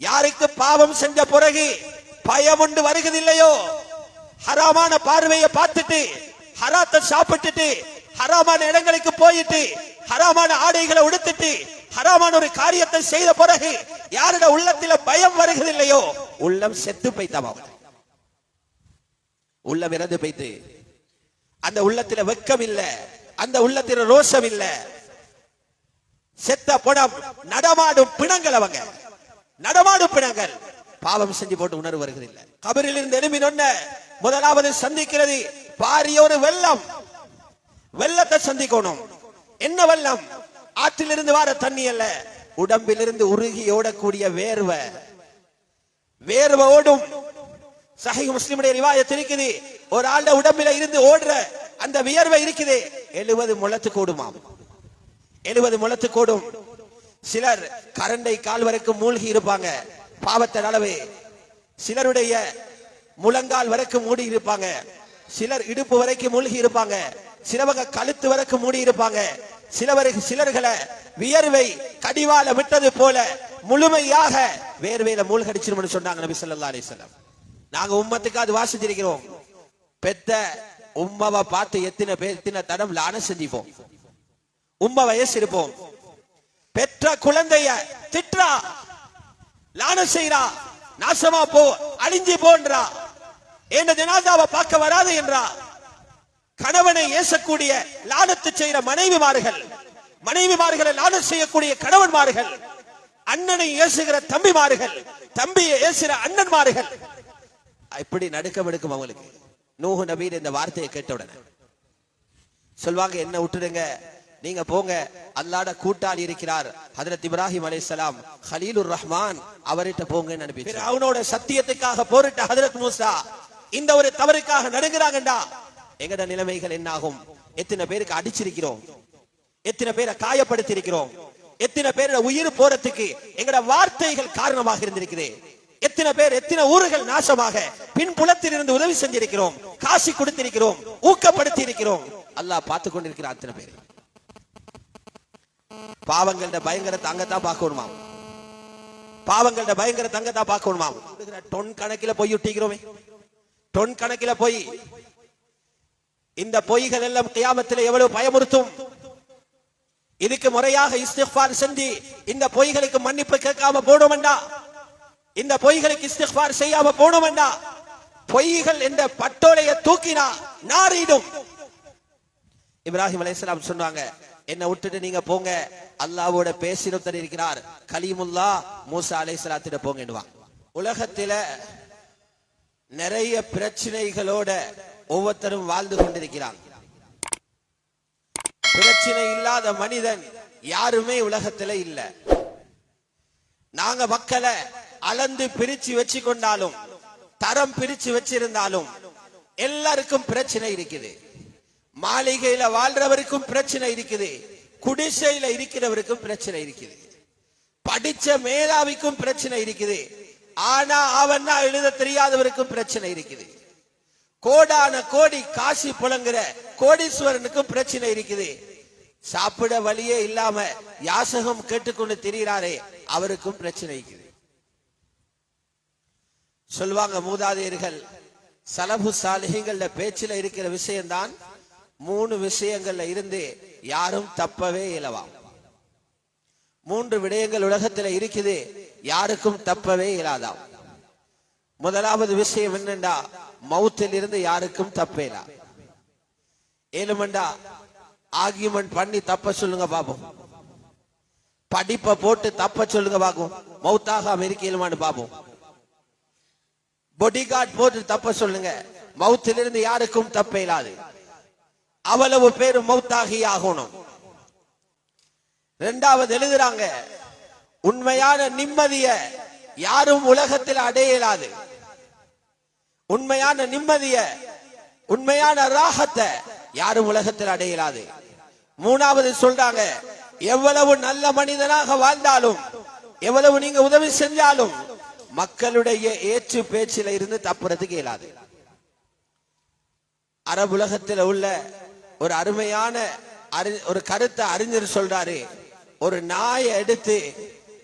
யாருக்கு பாவம் செஞ்ச பிறகு பயம் ஒன்று வருகிறதில்லையோ, ஹராமான பார்வையை பார்த்துட்டு ஹராத்தை சாப்பிட்டுட்டு ஹராமான இடங்களுக்கு போயிட்டு ஹராமான ஆடைகளை உடுத்திட்டு ஹராமான ஒரு காரியத்தை செய்த பிறகு யாரோட உள்ளத்தில பயம் வருகிறதில்லையோ, உள்ளம் செத்து போய்த்தவா, உள்ளம் இறந்து போய்த்து. அந்த உள்ளத்தில வெக்கம் இல்ல, அந்த உள்ளத்தில ரோஷம் இல்ல. செத்த பணம் நடமாடும் பிணங்கள், அவங்க நடமாடும் பிணங்கள். பாவம் செஞ்சு போட்டு உணர்வு வருகிறதில்லை. கபரில் இருந்து எழுப்பினொன்ன முதலாவது சந்திக்கிறது பாரிய ஒரு வெள்ளம். வெள்ளத்தை சந்திக்கணும். என்ன வெள்ளம்? ஆற்றிலிருந்து வர தண்ணி அல்ல, உடம்பிலிருந்து உருகி ஓடக்கூடிய வேர்வை. வேர்வை ஓடும். சஹீஹ் முஸ்லிமுடைய ரிவாயத் இருக்குது, ஒரு ஆண்ட உடம்பில இருந்து ஓடுற அந்த வியர்வை இருக்குது 70 முழத்துக்கு ஓடுமாம். 70 முழத்துக்கு ஓடும். சிலர் கரண்டை கால் வரைக்கும் மூழ்கி இருப்பாங்க பாவத்தின் அளவு. சிலருடைய முழங்கால் வரைக்கும் மூடி இருப்பாங்க. சிலர் இடுப்பு வரைக்கும் மூழ்கி இருப்பாங்க. சிலவங்க கழுத்து வரைக்கும் மூடி இருப்பாங்க. சிலர்களை வியர்வை கடிவால விட்டது போல முழுமையாக வேர்வையில மூழ்கடிச்சிரும்னு சொன்னாங்க நபி ஸல்லல்லாஹு அலைஹி வஸல்லம். நாங்க உம்மத்துக்கு அது வாசிச்சிருக்கிறோம். பெத்த உம்மவை பார்த்து எத்தனை தடம் லான செஞ்சிப்போம். உம்ம வயசு இருப்போம். பெற்ற குழந்தைய திட்டா, லான செய்யறா, நாசமா போ, அழிஞ்சி போன்றா, என்ன ஜனாதாவை பார்க்க வராது என்றா. கணவனை ஏசக்கூடிய லானத்து செய்கிற மனைவிமார்களை லானத் செய்யக்கூடிய கணவன்மார்கள், அண்ணனை ஏசுகிற தம்பிமார்கள், தம்பியை ஏசுகிற அண்ணன்மார்கள், இப்படி நடுக்கம் எடுக்கும் அவங்களுக்கு. நூஹ் நபி இந்த வார்த்தையை கேட்டவுடனே சொல்வாங்க, என்ன விட்டுடுங்க, நீங்க போங்க, அல்லாஹ்ட கூட்டாளி இருக்கிறார் ஹஜ்ரத் இப்ராஹிம் அலைஹிஸ்ஸலாம், கலீலுர் ரஹ்மான், அவர்கிட்ட போங்கன்னு அனுப்பி. ஃபிரௌனோட சத்தியத்துக்காக போரிட்ட ஹஜ்ரத் மூசா இந்த ஒரு தவறுக்காக நடுங்குறாங்கடா. எங்கட நிலைமைகள் என்ன ஆகும்? எத்தனை பேருக்கு அடிச்சிருக்கிறோம், எத்தனை பேரை காயப்படுத்தி இருக்கிறோம், எத்தனை பேரோட உயிர் போறதுக்கு எங்கட வார்த்தைகள் காரணமாக இருந்திருக்குது. எத்தனை பேர், எத்தனை ஊர்கள் நாசமாக பின்புலத்தில் இருந்து உதவி செஞ்சிருக்கிறோம், காசி கொடுத்திருக்கிறோம், ஊக்கப்படுத்தி இருக்கிறோம். அல்லாஹ் பார்த்து கொண்டிருக்கிறார். அத்தனை பேர் பாவங்களோட பயங்கரத்தை அங்கத்தான் பார்க்கணுமா? பாவங்களோட பயங்கரத்தை அங்கத்தான் பார்க்கணுமா? டொன் கணக்கில போய் விட்டிக்கிறோமே, டொன் கணக்கில போய். இந்த பொய்கள் எல்லாம் கியாமத்தில் எவ்வளவு பயமுறுத்தும். இதுக்கு முறையாக இஸ்திக்ஃபார் செஞ்சு இந்த பொய்களுக்கு மன்னிப்பு கேட்காம போனோம்டா, இந்த பொய்களுக்கு இஸ்திக்ஃபார் செய்யாம போனோம்டா, பொய்கள் என்ற பட்டோலையை தூக்கினா நாரிடும். இப்ராஹிம் அலைஹிஸ்ஸலாம் சொன்னாங்க, என்ன விட்டுட்டு நீங்க போங்க, அல்லாஹ்வோட பேசினொருத்தர் இருக்கிறார், கலீமுல்லா மூசா அலைஹிஸ்ஸலாத்திட போங்கன்னுவா. உலகத்தில நிறைய பிரச்சனைகளோட ஒவ்வொருத்தரும் வாழ்ந்து கொண்டிருக்கிறாங்க. பிரச்சனை இல்லாத மனிதன் யாருமே உலகத்துல இல்ல. நாங்க மக்களை அளந்து பிரிச்சு வச்சு கொண்டாலும், தரம் பிரிச்சு வச்சிருந்தாலும் எல்லாருக்கும் பிரச்சனை இருக்குது. மாளிகையில வாழ்றவருக்கும் பிரச்சனை இருக்குது, குடிசையில இருக்கிறவருக்கும் பிரச்சனை இருக்குது, படிச்ச மேலாவிக்கும் பிரச்சனை இருக்குது, ஆனா அவன்னா எழுத தெரியாதவருக்கும் பிரச்சனை இருக்குது, கோடான கோடி காசி புலங்குற கோடீஸ்வரனுக்கும் பிரச்சனை இருக்குது, சாப்பிட வழியே இல்லாம யாசகம் கேட்டுக்கொண்டு திரிகிறாரே அவருக்கும் பிரச்சனை இருக்குது. சொல்வாங்க மூதாதையர்கள், சலபு சாலிஹீன்கள பேச்சில இருக்கிற விஷயம்தான் 3 விஷயங்கள்ல இருந்து யாரும் தப்பவே இயலவா. 3 விடயங்கள் உலகத்துல இருக்குது, யாருக்கும் தப்பவே இயலாதாம். முதலாவது விஷயம் என்னண்டா, மௌத்தில் இருந்து யாருக்கும் தப்பேலா. ஏழுமண்டா ஆர்கியூமெண்ட் பண்ணி தப்ப சொல்லுங்க பாப்போம், படிப்பை போட்டு தப்ப சொல்லுங்க பாப்போம், மௌத்தாகாம இருக்கேலுமான்னு பாப்போம். பாடி கார்டு போட்டு தப்ப சொல்லுங்க, மௌத்திலிருந்து யாருக்கும் தப்ப இயலாது. அவ்வளவு பேர் மௌத்தாகி ஆகணும். இரண்டாவது எழுதுறாங்க, உண்மையான நிம்மதிய யாரும் உலகத்தில் அடைய இயலாது. உண்மையான நிம்மதிய, உண்மையான ராகத்தை யாரும் உலகத்தில் அடைய இயலாது. மூணாவது சொல்றாங்க, எவ்வளவு நல்ல மனிதனாக வாழ்ந்தாலும், எவ்வளவு நீங்க உதவி செஞ்சாலும் மக்களுடைய ஏற்று பேச்சில இருந்து தப்புறதுக்கு இயலாது. அரபு உலகத்தில் உள்ள ஒரு அருமையான ஒரு கருத்தை அறிஞர் சொல்றாரு, ஒரு நாயை எடுத்து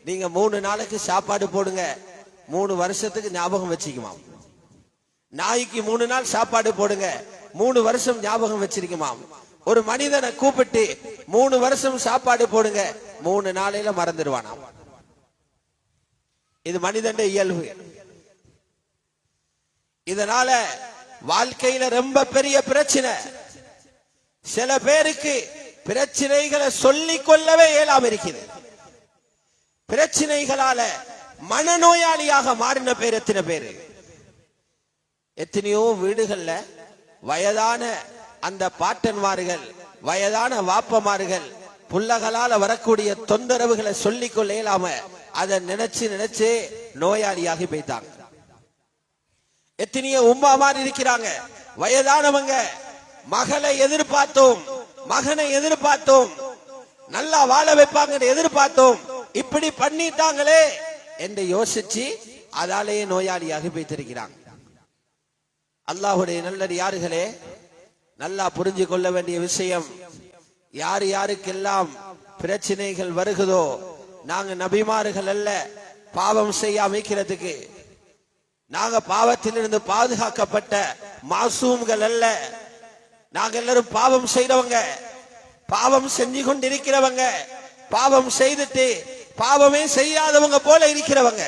நீங்க 3 நாளைக்கு சாப்பாடு போடுங்க, 3 வருஷத்துக்கு ஞாபகம் வச்சுக்குமா. நாய்க்கு 3 நாள் சாப்பாடு போடுங்க, 3 வருஷம் ஞாபகம் வச்சிருக்குமா. ஒரு மனிதனை கூப்பிட்டு 3 வருஷம் சாப்பாடு போடுங்க, 3 நாளையில மறந்துடுவானாம். இது மனிதன் இயல்பு. இதனால வாழ்க்கையில ரொம்ப பெரிய பிரச்சனை. சில பேருக்கு பிரச்சனைகளை சொல்லிக் கொள்ளவே இயலாம இருக்குது. பிரச்சனைகளால மனநோயாளியாக மாறின பேர் எத்தனை பேரு. எத்தனையோ வீடுகள்ல வயதான அந்த பாட்டன்மார்கள், வயதான வாப்பமார்கள் புள்ளகளால வரக்கூடிய தொந்தரவுகளை சொல்லிக் கொள்ள இயலாம அதை நினைச்சு நோயாளியாகி போய்த்தாங்க. எத்தனையோ உம்மா மாதிரி இருக்கிறாங்க, வயதானவங்க, மகளை எதிர்பார்த்தோம், மகனை எதிர்பார்த்தோம், நல்லா வாழ வைப்பாங்க எதிர்பார்த்தோம், இப்படி பண்ணிட்டாங்களே என்று யோசிச்சு அதாலேயே நோயாளியாக போய்த்திருக்கிறாங்க. அல்லாஹ்வுடைய நல்லடியார்களே, நல்லா புரிஞ்சு கொள்ள வேண்டிய விஷயம், யார் யாருக்கெல்லாம் பிரச்சனைகள் வருகிறதோ, நாங்க நபிமார்கள் அல்ல பாவம் செய்ய அமைக்கிறதுக்கு, நாங்க பாவத்திலிருந்து பாதுகாக்கப்பட்ட மாசூம்கள் அல்ல. நாங்க எல்லாரும் பாவம் செய்றவங்க, பாவம் செஞ்சு கொண்டிருக்கிறவங்க, பாவம் செய்துட்டு பாவமே செய்யாதவங்க போல இருக்கிறவங்க.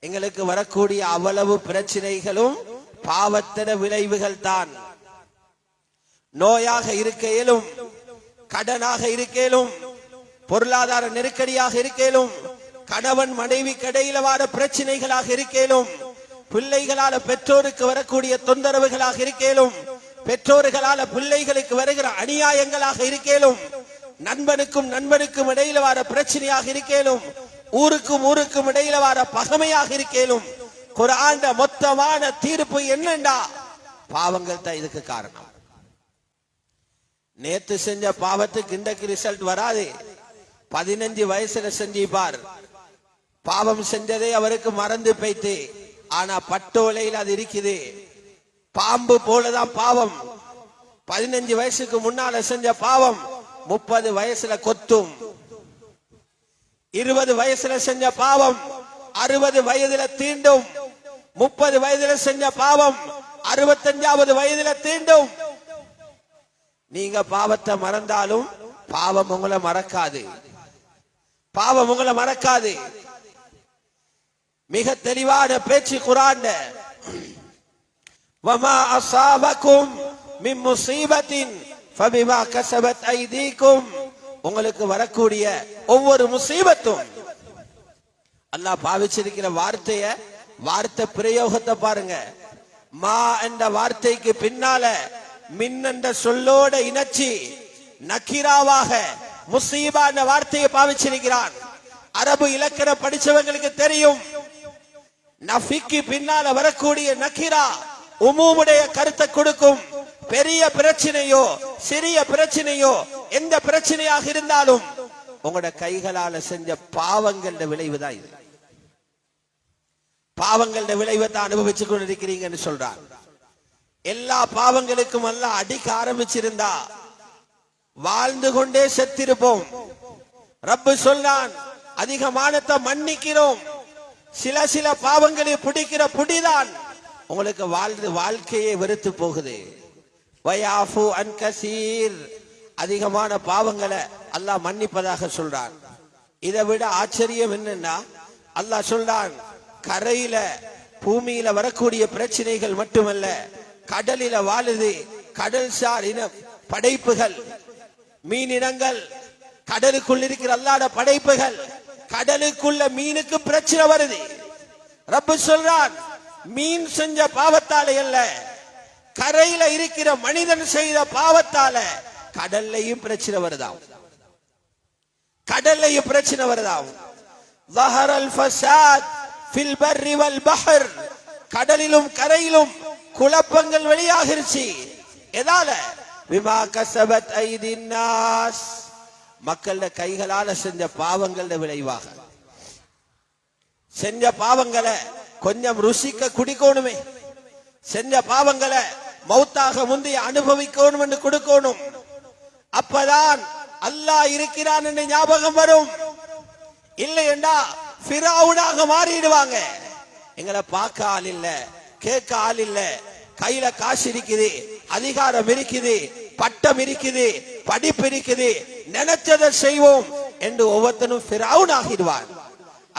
எங்களுக்கு வரக்கூடிய அவ்வளவு பிரச்சனைகளும் பாவத்தின விளைவுகள் தான். நோயாக இருக்கையிலும், கடனாக இருக்கையிலும், பொருளாதார நெருக்கடியாக இருக்கையிலும், கணவன் மனைவி கடையில வர பிரச்சனைகளாக இருக்கையிலும், பிள்ளைகளால பெற்றோருக்கு வரக்கூடிய தொந்தரவுகளாக இருக்கையிலும், பெற்றோர்களால பிள்ளைகளுக்கு வருகிற அநியாயங்களாக இருக்கையிலும், நண்பனுக்கும் நண்பனுக்கும் இடையில வர பிரச்சனையாக இருக்கையிலும், ஊருக்கும் ஊருக்கும் இடையில வர பகமையாக இருக்கையிலும், குர்ஆன் மொத்தமான தீர்ப்பு என்னண்டா பாவங்கள் தான் இதுக்கு காரணம். நேத்து செஞ்ச பாவத்துக்கு இன்றைக்கு ரிசல்ட் வராது. 15 வயசுல செஞ்சிப்பார், பாவம் செஞ்சதே அவருக்கு மறந்து போய்த்து, ஆனா பட்டோலையில் அது இருக்குது. பாம்பு போலதான் பாவம். 15 வயசுக்கு முன்னால செஞ்ச பாவம் 30 வயசுல கொத்தும். 20 வயசுல செஞ்ச பாவம் 60 வயதுல தீண்டும். 30 வயதுல செஞ்ச பாவம் 65வது வயதுல தீண்டும். நீங்க பாவத்தை மறந்தாலும் பாவம் உங்களை மறக்காது, பாவம் உங்களை மறக்காது. மிக தெளிவான பேச்சு குர்ஆன்ல, வமா அஸாபகும் மின் முஸீபத்தின் ஃபபிமா கஸபத் ஐதீகும், உங்களுக்கு வரக்கூடிய ஒவ்வொரு முசீபத்தும் அல்லாஹ் பாவிச்சிருக்கிற வார்த்தை பிரயோகத்தை பாருங்க. மா என்ற வார்த்தைக்கு பின்னால மின் என்ற சொல்லோட இணைச்சி நக்கிராவாக முசீபா என்ற வார்த்தையை பாவிச்சிருக்கிறான். அரபு இலக்கணம் படிச்சவங்களுக்கு தெரியும், நஃபிக்கு பின்னால வரக்கூடிய நக்கிரா உமூமுடைய கருத்தை கொடுக்கும். பெரிய பிரச்சனையோ சிறிய பிரச்சனையோ எந்த பிரச்சனையாக இருந்தாலும் உங்களோட கைகளால செஞ்ச பாவங்கள விளைவு தான் இது. பாவங்கள விளைவை தான் அனுபவிச்சு கொண்டிருக்கிறீங்கன்னு சொல்றான். எல்லா பாவங்களுக்கும் எல்லாம் அடிக்க ஆரம்பிச்சிருந்தா வாழ்ந்து கொண்டே செத்திருப்போம். ரப்பு சொல்றான், அதிகமானத்தை மன்னிக்கிறோம், சில பாவங்களை பிடிக்கிற புடிதான் உங்களுக்கு வாழ்க்கையை வெறுத்து போகுது. வயாஃபு அன் கசீர், அதிகமான பாவங்களை அல்லாஹ் மன்னிப்பதாக சொல்றான். இதை விட ஆச்சரியம் என்னன்னா, அல்லாஹ் சொல்றான், கரையில பூமியில வரக்கூடிய பிரச்சனைகள் மட்டுமல்ல, கடலில வாழுது கடல் சார் இன படைப்புகள், மீனினங்கள், கடலுக்குள் இருக்கிற அல்லாஹ்ட படைப்புகள், கடலுக்குள்ள மீனுக்கு பிரச்சனை வருது. ரப்பு சொல்றான், மீன் செஞ்ச பாவத்தால அல்ல, கரையில இருக்கிற மனிதன் செய்த பாவத்தால கடல்லையும் பிரச்சனை வருதாம், கடல்லையும் பிரச்சனை வருதாம். ظهرல் ஃபஸாத் ஃபில் பர்ரி வல் பஹர், கடலிலும் கரையிலும் குழப்பங்கள் வெளியாகிருச்சு. எதால? பிமா கஸபத் ஐதின் நாஸ், மக்களோட கைகளால செஞ்ச பாவங்களோட விளைவாக. செஞ்ச பாவங்களை கொஞ்சம் ருசிக்க குடிக்கணுமே, செஞ்ச பாவங்களை மௌத்தாக முந்தைய அனுபவிக்கணும் என்று கொடுக்கணும். அப்பதான் அல்லாஹ் இருக்கிறான் என்று ஞாபகம் வரும். இல்லையெண்டா ஃபிரௌனாக மாறிடுவாங்க. எங்களை பார்க்க ஆள் இல்ல, கேட்க ஆள் இல்ல, கையில காசு இருக்குது, அதிகாரம் இருக்குது, பட்டம் இருக்குது, படிப்பு இருக்குது, நினைச்சதை செய்வோம் என்று ஒவ்வொருத்தனும் ஃபிரௌன் ஆகிடுவான்.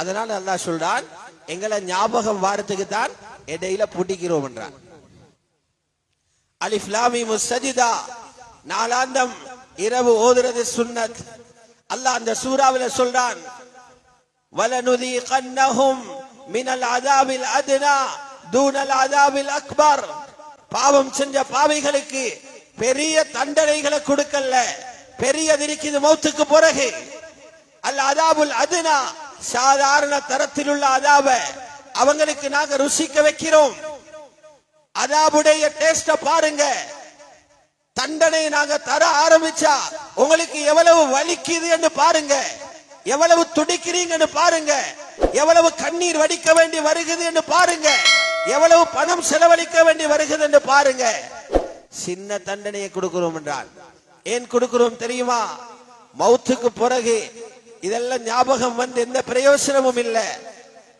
அதனால அல்லாஹ் சொல்றான், எங்களை ஞாபகம் வாரத்துக்கு தான் இடையில பூட்டிக்கிறோம் என்றான். அலிஃப் லாம் மீம் சஜிதா நாலாந்தம் இரவு ஓதுறது சுன்னத். அல்லாஹ் அந்த சூராவில சொல்றான், வலனுதீகன்னஹும் மினல் அஸாபில் அத்னா தூனல் அஸாபில் அக்பர். பாவம் செஞ்ச பாவிகளுக்கு பெரிய தண்டனைகளை கொடுக்கல, பெரியது இருக்குது மௌத்துக்கு பிறகு. அல் அஸாபுல் அத்னா சாதாரண தரத்தில் உள்ள அஸாப அவங்களுக்கு நாங்க ருசிக்க வைக்கிறோம். அஸாபுடைய டேஸ்ட பாருங்க. தண்டனை நாங்க தர ஆரம்பிச்சா உங்களுக்கு எவ்வளவு வலிக்குது என்று பாருங்க, எவ்வளவு துடிக்கிறீங்கன்னு பாருங்க, எவ்வளவு கண்ணீர் வடிக்க வேண்டி வருகிறது என்று பாருங்க, எவ்வளவு பணம் செலவழிக்க வேண்டி வருகிறது என்று பாருங்க. சின்ன தண்டனையை கொடுக்கிறோம் என்றால் ஏன் கொடுக்கிறோம் தெரியுமா? மௌத்துக்கு பிறகு இதெல்லாம் ஞாபகம் வந்து எந்த பிரயோசனமும் இல்ல.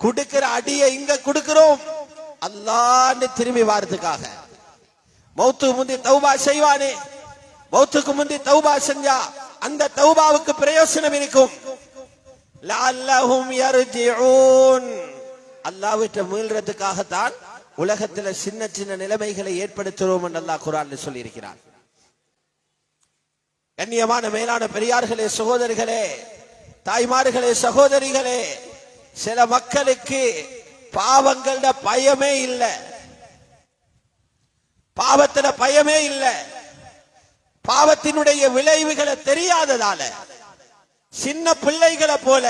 கொடுக்கிற அடியை இங்க கொடுக்கிறோம் அல்லாஹ்னு திரும்பி வாரத்துக்காக. மௌத்துக்கு முந்தி தௌபா செய்வானே, மௌத்துக்கு முந்தி தௌபா செஞ்சா அந்த தௌபாவுக்கு பிரயோசனம் இருக்கும். லஅல்லஹும் யர்ஜிஊன். அல்லாஹ்விட்ட மீள்றதுக்காகத்தான் உலகத்துல சின்ன சின்ன நிலைமைகளை ஏற்படுத்துறோம் என்று அல்லாஹ் குர்ஆன்ல சொல்லி இருக்கிறார். கண்ணியமான மேலான பெரியார்களே, சகோதரர்களே, தாய்மார்களே, சகோதரிகளே, சில மக்களுக்கு பாவங்கள பயமே இல்ல, பாவத்தின பயமே இல்ல. பாவத்தினுடைய விளைவுகளை தெரியாததால சின்ன பிள்ளைகளை போல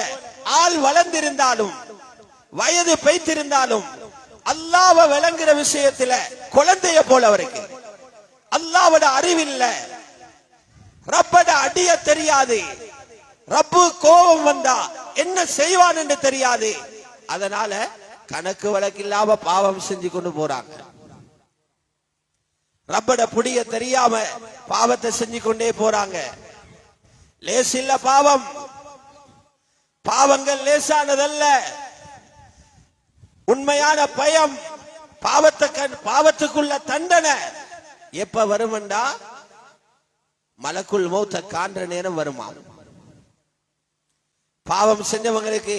ஆள் வளர்ந்திருந்தாலும் வயது பெய்திருந்தாலும் அல்லாஹ்வை விளங்குற விஷயத்துல குழந்தைய போல அவருக்கு அல்லாஹ்வோட அறிவில்ல, ரப்பட அடிய தெரியாது, ரப்பு கோபம் வந்தா என்ன செய்வான் என்று தெரியாது. அதனால கணக்கு வழக்கு இல்லாம பாவம் செஞ்சு கொண்டு போறாங்க. ரப்பட புடிய தெரியாம பாவத்தை செஞ்சு கொண்டே போறாங்க. லேசில்ல பாவம், பாவங்கள் லேசானதல்ல. உண்மையான பயம், பாவத்துக்குள்ள தண்டனை எப்ப வருமெண்டா மலக்குல் மௌத்த காண்ற நேரம் வருமா. பாவம் செஞ்சவங்களுக்கு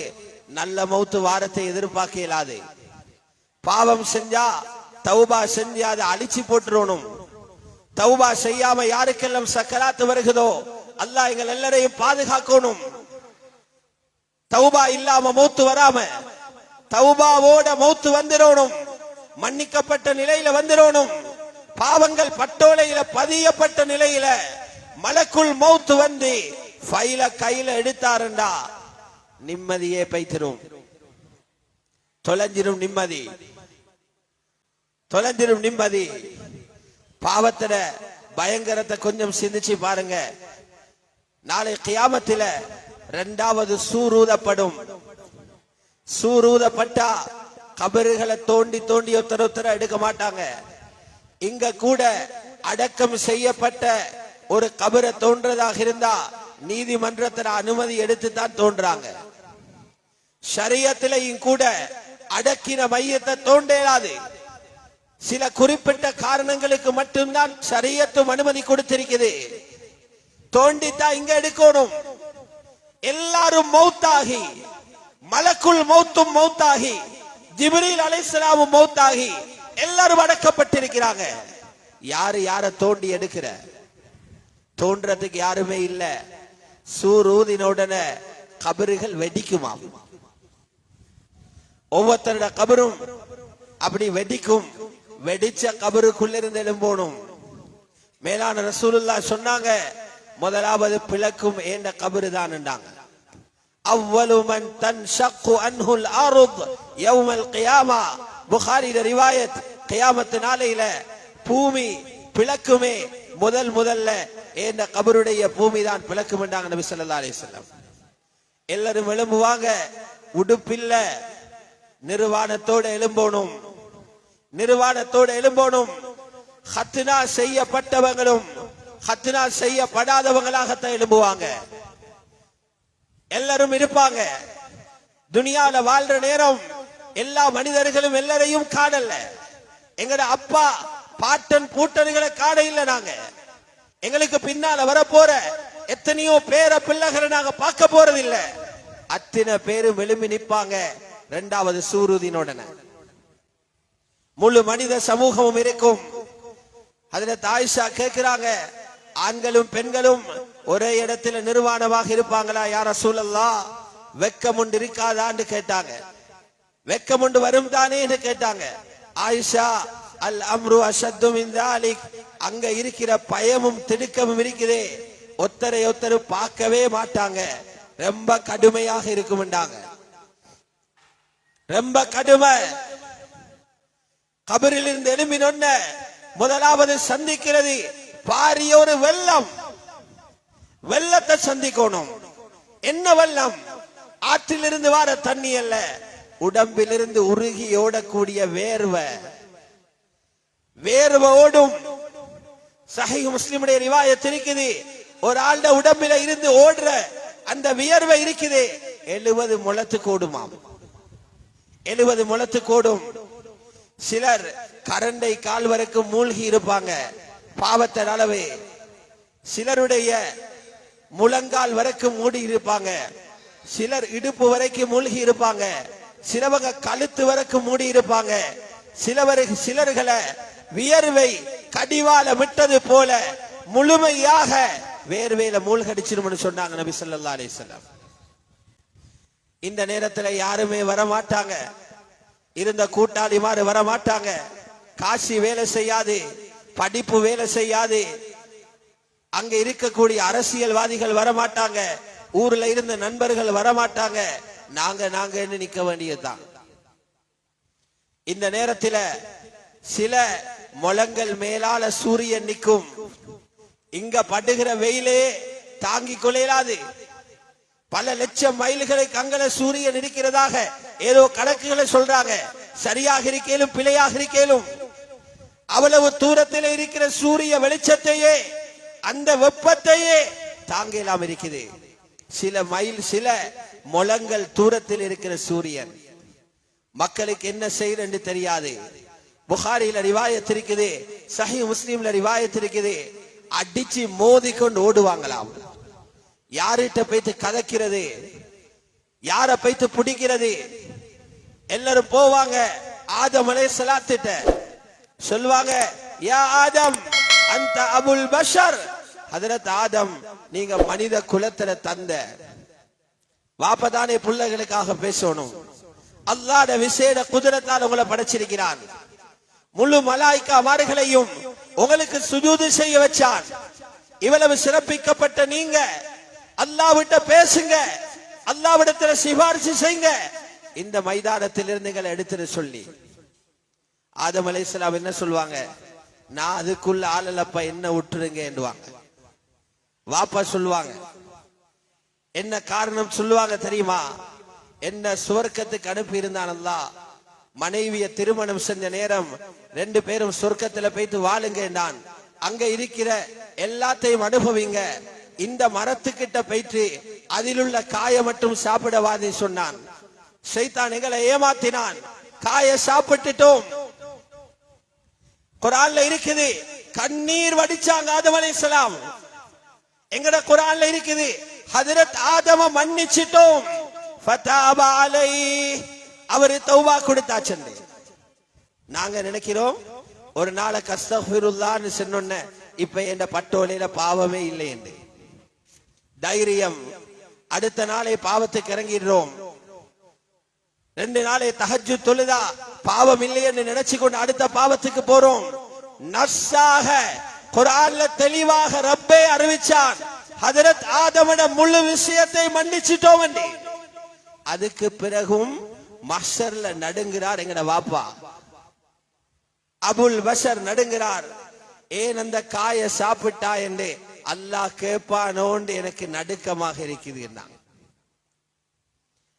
நல்ல மௌத்து வாரத்தை எதிர்பார்க்க இயலாது. பாவம் செஞ்சா தௌபா செஞ்சு அதை அழிச்சு போட்டுறணும். தௌபா செய்யாம யாருக்கெல்லாம் சக்கராத்து வருகிறதோ அல்லாஹ் எங்கள் எல்லாரையும் பாதுகாக்கணும். தௌபா இல்லாம மௌத்து வராம தௌபாவோட மௌத்து வந்துடணும், மன்னிக்கப்பட்ட நிலையில வந்துடணும். பாவங்கள் பட்டோலையில பதியப்பட்ட நிலையில மலக்குள் மௌத்து வந்து ஃபைல கையில எடுத்தாருண்டா நிம்மதியே பைத்திரும், தொலைஞ்சிரும் நிம்மதி, தொலைஞ்சிரும் நிம்மதி. பாவத்தில பயங்கரத்தை கொஞ்சம் சிந்திச்சு பாருங்க. நாளை கியாமத்தில இரண்டாவது சூரூதப்படும். சூரூதப்பட்டா கபறுகளை தோண்டி தோண்டி ஒருத்தர எடுக்க மாட்டாங்க. இங்க கூட அடக்கம் செய்யப்பட்ட ஒரு கபரை தோன்றதாக இருந்தா நீதிமன்றத்தில் அனுமதி எடுத்து தான் தோன்றாங்க. ஷரியத்திலையும் கூட அடக்கின மையத்தை தோண்டேலாது. சில குறிப்பிட்ட காரணங்களுக்கு மட்டும்தான் ஷரியத்தும் அனுமதி கொடுத்திருக்குது. தோண்டித்தான் இங்க எடுக்கணும். எல்லாரும் மௌத்தாகி, மலக்குள் மௌத்தும் மௌத்தாகி, ஜிப்ரீல் அலைஹிஸ்ஸலாமும் மௌத்தாகி எல்லாரும் அடக்கப்பட்டிருக்கிறாங்க. யாரு யார தோண்டி எடுக்கிற? தோன்றதுக்கு யாருமே இல்ல. சூரூதின உடனே கபறுகள் வெடிக்குமா? ஒவ்வொருத்தரோட கபரும் அப்படி வெடிக்கும். வெடிச்ச கபருக்குள்ள இருந்து எழும்போனும். மேலான ரசூலுல்லாஹ் சொன்னாங்க, முதலாவது பிளக்கும் ஏண்ட கபரு தான் என்றாங்க. அவ்வளவு மன் தன்ஷக்கு அன்ஹுல் அர்த் யௌமல் கியாமா. புகாரில ரிவாயத், கியாமத்து நாளையில பூமி பிளக்குமே முதல்ல ஏண்ட கபருடைய பூமி தான் பிளக்கும் என்றாங்க நபி ஸல்லல்லாஹு அலைஹி வஸல்லம். எல்லாரும் எழும்புவாங்க, உடுப்பில்ல, நிர்வாணத்தோட எழும்போனும், நிர்வாணத்தோட எழும்போனும். ஹத்னா செய்யப்பட்டவங்களும் ஹத்னா செய்யப்படாதவங்களாகத்தான் எழும்புவாங்க. எல்லாரும் இருப்பாங்க. துனியால வாழ்ற நேரம் எல்லா மனிதர்களும் எல்லாரையும் காணல. எங்கட அப்பா பாட்டன் பூட்டன்களை காண இல்ல. நாங்க எங்களுக்கு பின்னால வர போற எத்தனையோ பேர பிள்ளைகளை நாங்க பார்க்க போறதில்ல. அத்தனை பேரும் எழும்பி நிப்பாங்க. இரண்டாவது சூருதினோட முழு மனித சமூகமும் இருக்கும். ஹஜ்ரத் ஆயிஷா கேட்கிறாங்க, ஆண்களும் பெண்களும் ஒரே இடத்துல நிர்வாணமாக இருப்பாங்களா யா ரசூலல்லாஹ்? வெக்கம் உண்டு இருக்காதான்னு கேட்டாங்க. வெக்கம் உண்டு வரும் தானே கேட்டாங்க. ஆயிஷா, அல் அம்ரு அஷத்து மின் தாலிக், அங்க இருக்கிற பயமும் திடுக்கமும் இருக்குதே, ஒத்தரை ஒத்தரு பார்க்கவே மாட்டாங்க, ரொம்ப கடுமையாக இருக்கும்ண்டாங்க. ரொம்ப கடுமை. கபரில் இருந்து எழும்பினொன்ன முதலாவது சந்திக்கிறது பாரிய ஒரு வெள்ளம். வெள்ளத்தை சந்திக்கணும். என்ன வெள்ளம்? ஆற்றிலிருந்து வர தண்ணி அல்ல, உடம்பிலிருந்து உருகி ஓடக்கூடிய வேர்வை. வேர்வை ஓடும். சஹீஹ் முஸ்லிமுடைய ரிவாயத் இருக்குது, ஒரு ஆண்ட உடம்பில இருந்து ஓடுற அந்த வியர்வை இருக்குது 70 முழத்துக்கு ஓடுமாம். 70 முழத்துக்கு ஓடும். சிலர் கரண்டை கால் வரைக்கும் மூழ்கி இருப்பாங்க பாவத்தின் அளவு. சிலருடைய முழங்கால் வரைக்கும் மூடி இருப்பாங்க. சிலர் இடுப்பு வரைக்கும் மூழ்கி இருப்பாங்க. சிலவங்க கழுத்து வரைக்கும் மூடி இருப்பாங்க. சிலர்களை வியர்வை கடிவால விட்டது போல முழுமையாக வேர்வையில மூழ்கடிச்சிரும்னு சொன்னாங்க நபி ஸல்லல்லாஹு அலைஹி வஸல்லம். இந்த நேரத்துல யாருமே வர மாட்டாங்க. இருந்த கூட்டாளிமாறு வர மாட்டாங்க. காசி வேலை செய்யாது, படிப்பு வேலை செய்யாது. அங்க இருக்கக்கூடிய அரசியல்வாதிகள் வர மாட்டாங்க. ஊர்ல இருந்த நண்பர்கள் வர மாட்டாங்க. நாங்க நிக்க வேண்டியதுதான். இந்த நேரத்தில் சில முழங்கள் மேலால சூரியன் நிற்கும். இங்க படுகிற வெயிலே தாங்கிக் கொள்ளாது. பல லட்சம் மைல்களுக்கு அங்கல சூரியன் இருக்கிறதாக ஏதோ கணக்குகளை சொல்றாங்க. சரியாக இருக்கேலும் பிழையாக இருக்கேலும் அவ்வளவு தூரத்தில் இருக்கிற சூரிய வெளிச்சத்தையே அந்த வெப்பத்தையே தாங்கலாம் இருக்குது. சில மைல் சில முழங்கள் தூரத்தில் இருக்கிற சூரியன் மக்களுக்கு என்ன செய்யறது தெரியாது. புகாரில ரிவாயத் இருக்குது, சஹீஹ் முஸ்லிம்ல ரிவாயத் இருக்குது, அடிச்சு மோதி கொண்டு ஓடுவாங்களாம். யார்கிட்ட போய்த்து கதைக்கிறது, யார போய்த்து பிடிக்கிறது? எல்லாரும் போவாங்க ஆதம் அலைஹிஸ்ஸலாத்திட்ட சொல்வாங்க, யா ஆதம் அந்த அபுல் பஷர், ஹஜ்ரத் ஆதம் நீங்க மனித குலத்துல தந்த வாப்பதானே பிள்ளைகளுக்காக பேசணும். அல்லாஹ்வுடைய விசேட குதிரத்தால் உங்களை படைச்சிருக்கிறான். முழு மலாயிக்காமார்களையும் உங்களுக்கு சுஜூது செய்ய வச்சான். இவ்வளவு சிறப்பிக்கப்பட்ட நீங்க அல்லாஹ்விட்ட பேசுங்க, அல்லாஹ்விடத்துல சிபாரிசு செய்யுங்க, இந்த மைதானத்தில் இருந்து எங்களை எடுத்துட்டு சொல்லி. ஆதம் அலைஹிஸ்ஸலாம் என்ன சொல்வாங்க? நான் அதுக்குள்ள ஆளலப்பா என்ன விட்டுருங்க என்றுவாங்க. வாப்பா சொல்லுவாங்க. என்ன காரணம் சொல்லுவாங்க தெரியுமா? என்ன சுவர்க்கத்துக்கு அனுப்பி இருந்தான் அல்லாஹ். மனைவிய திருமணம் செஞ்ச நேரம் 2 பேரும் சொர்க்கத்துல போய்த்து வாழுங்க நான், அங்க இருக்கிற எல்லாத்தையும் அனுபவிங்க, இந்த மரத்துக்கிட்ட போயிட்டு அதில் உள்ள காய மட்டும் சாப்பிடவாதி சொன்னான். ஷைத்தான் எங்களை ஏமாத்தினான். காய சாப்பிட்டுட்டோம். குர்ஆன்ல இருக்குது, கண்ணீர் வடிச்சாங்க ஆதம் அலைஹிஸ்ஸலாம். எங்கட குர்ஆன்ல இருக்குது, ஹஜ்ரத் ஆதம மன்னிச்சிட்டோம், ஃபதாப அலைஹி, அவர் தௌபா கொடுத்தாச்சு. நாங்க நினைக்கிறோம் ஒரு நாளைக்கு அஸ்தக்ஃபிருல்லாஹ்னு சொன்னோன்னே இப்ப என்ற பட்டோலையில பாவமே இல்லை என்று தைரியம். அடுத்த நாளே பாவத்துக்கு இறங்கிடுறோம். 2 நாளே தஹஜ்ஜுத் தொழுதா பாவம் இல்லை என்று நினைச்சு கொண்டு அடுத்த பாவத்துக்கு போறோம். நஸ்ஸாக குர்ஆன்ல தெளிவாக ரப்பே அறிவிச்சான், ஹஜ்ரத் ஆதமோட முழு விஷயத்தை மன்னிச்சிட்டோம் என்று. அதுக்கு பிறகும் மஹ்ஷர்ல நடுங்கிறார் எங்கட வாப்பா அபுல் பஷர் நடுங்கிறார். ஏன் அந்த காய சாப்பிட்டா என்று அல்லாஹ் கேட்பானோண்டு எனக்கு நடுக்கமாக இருக்குது.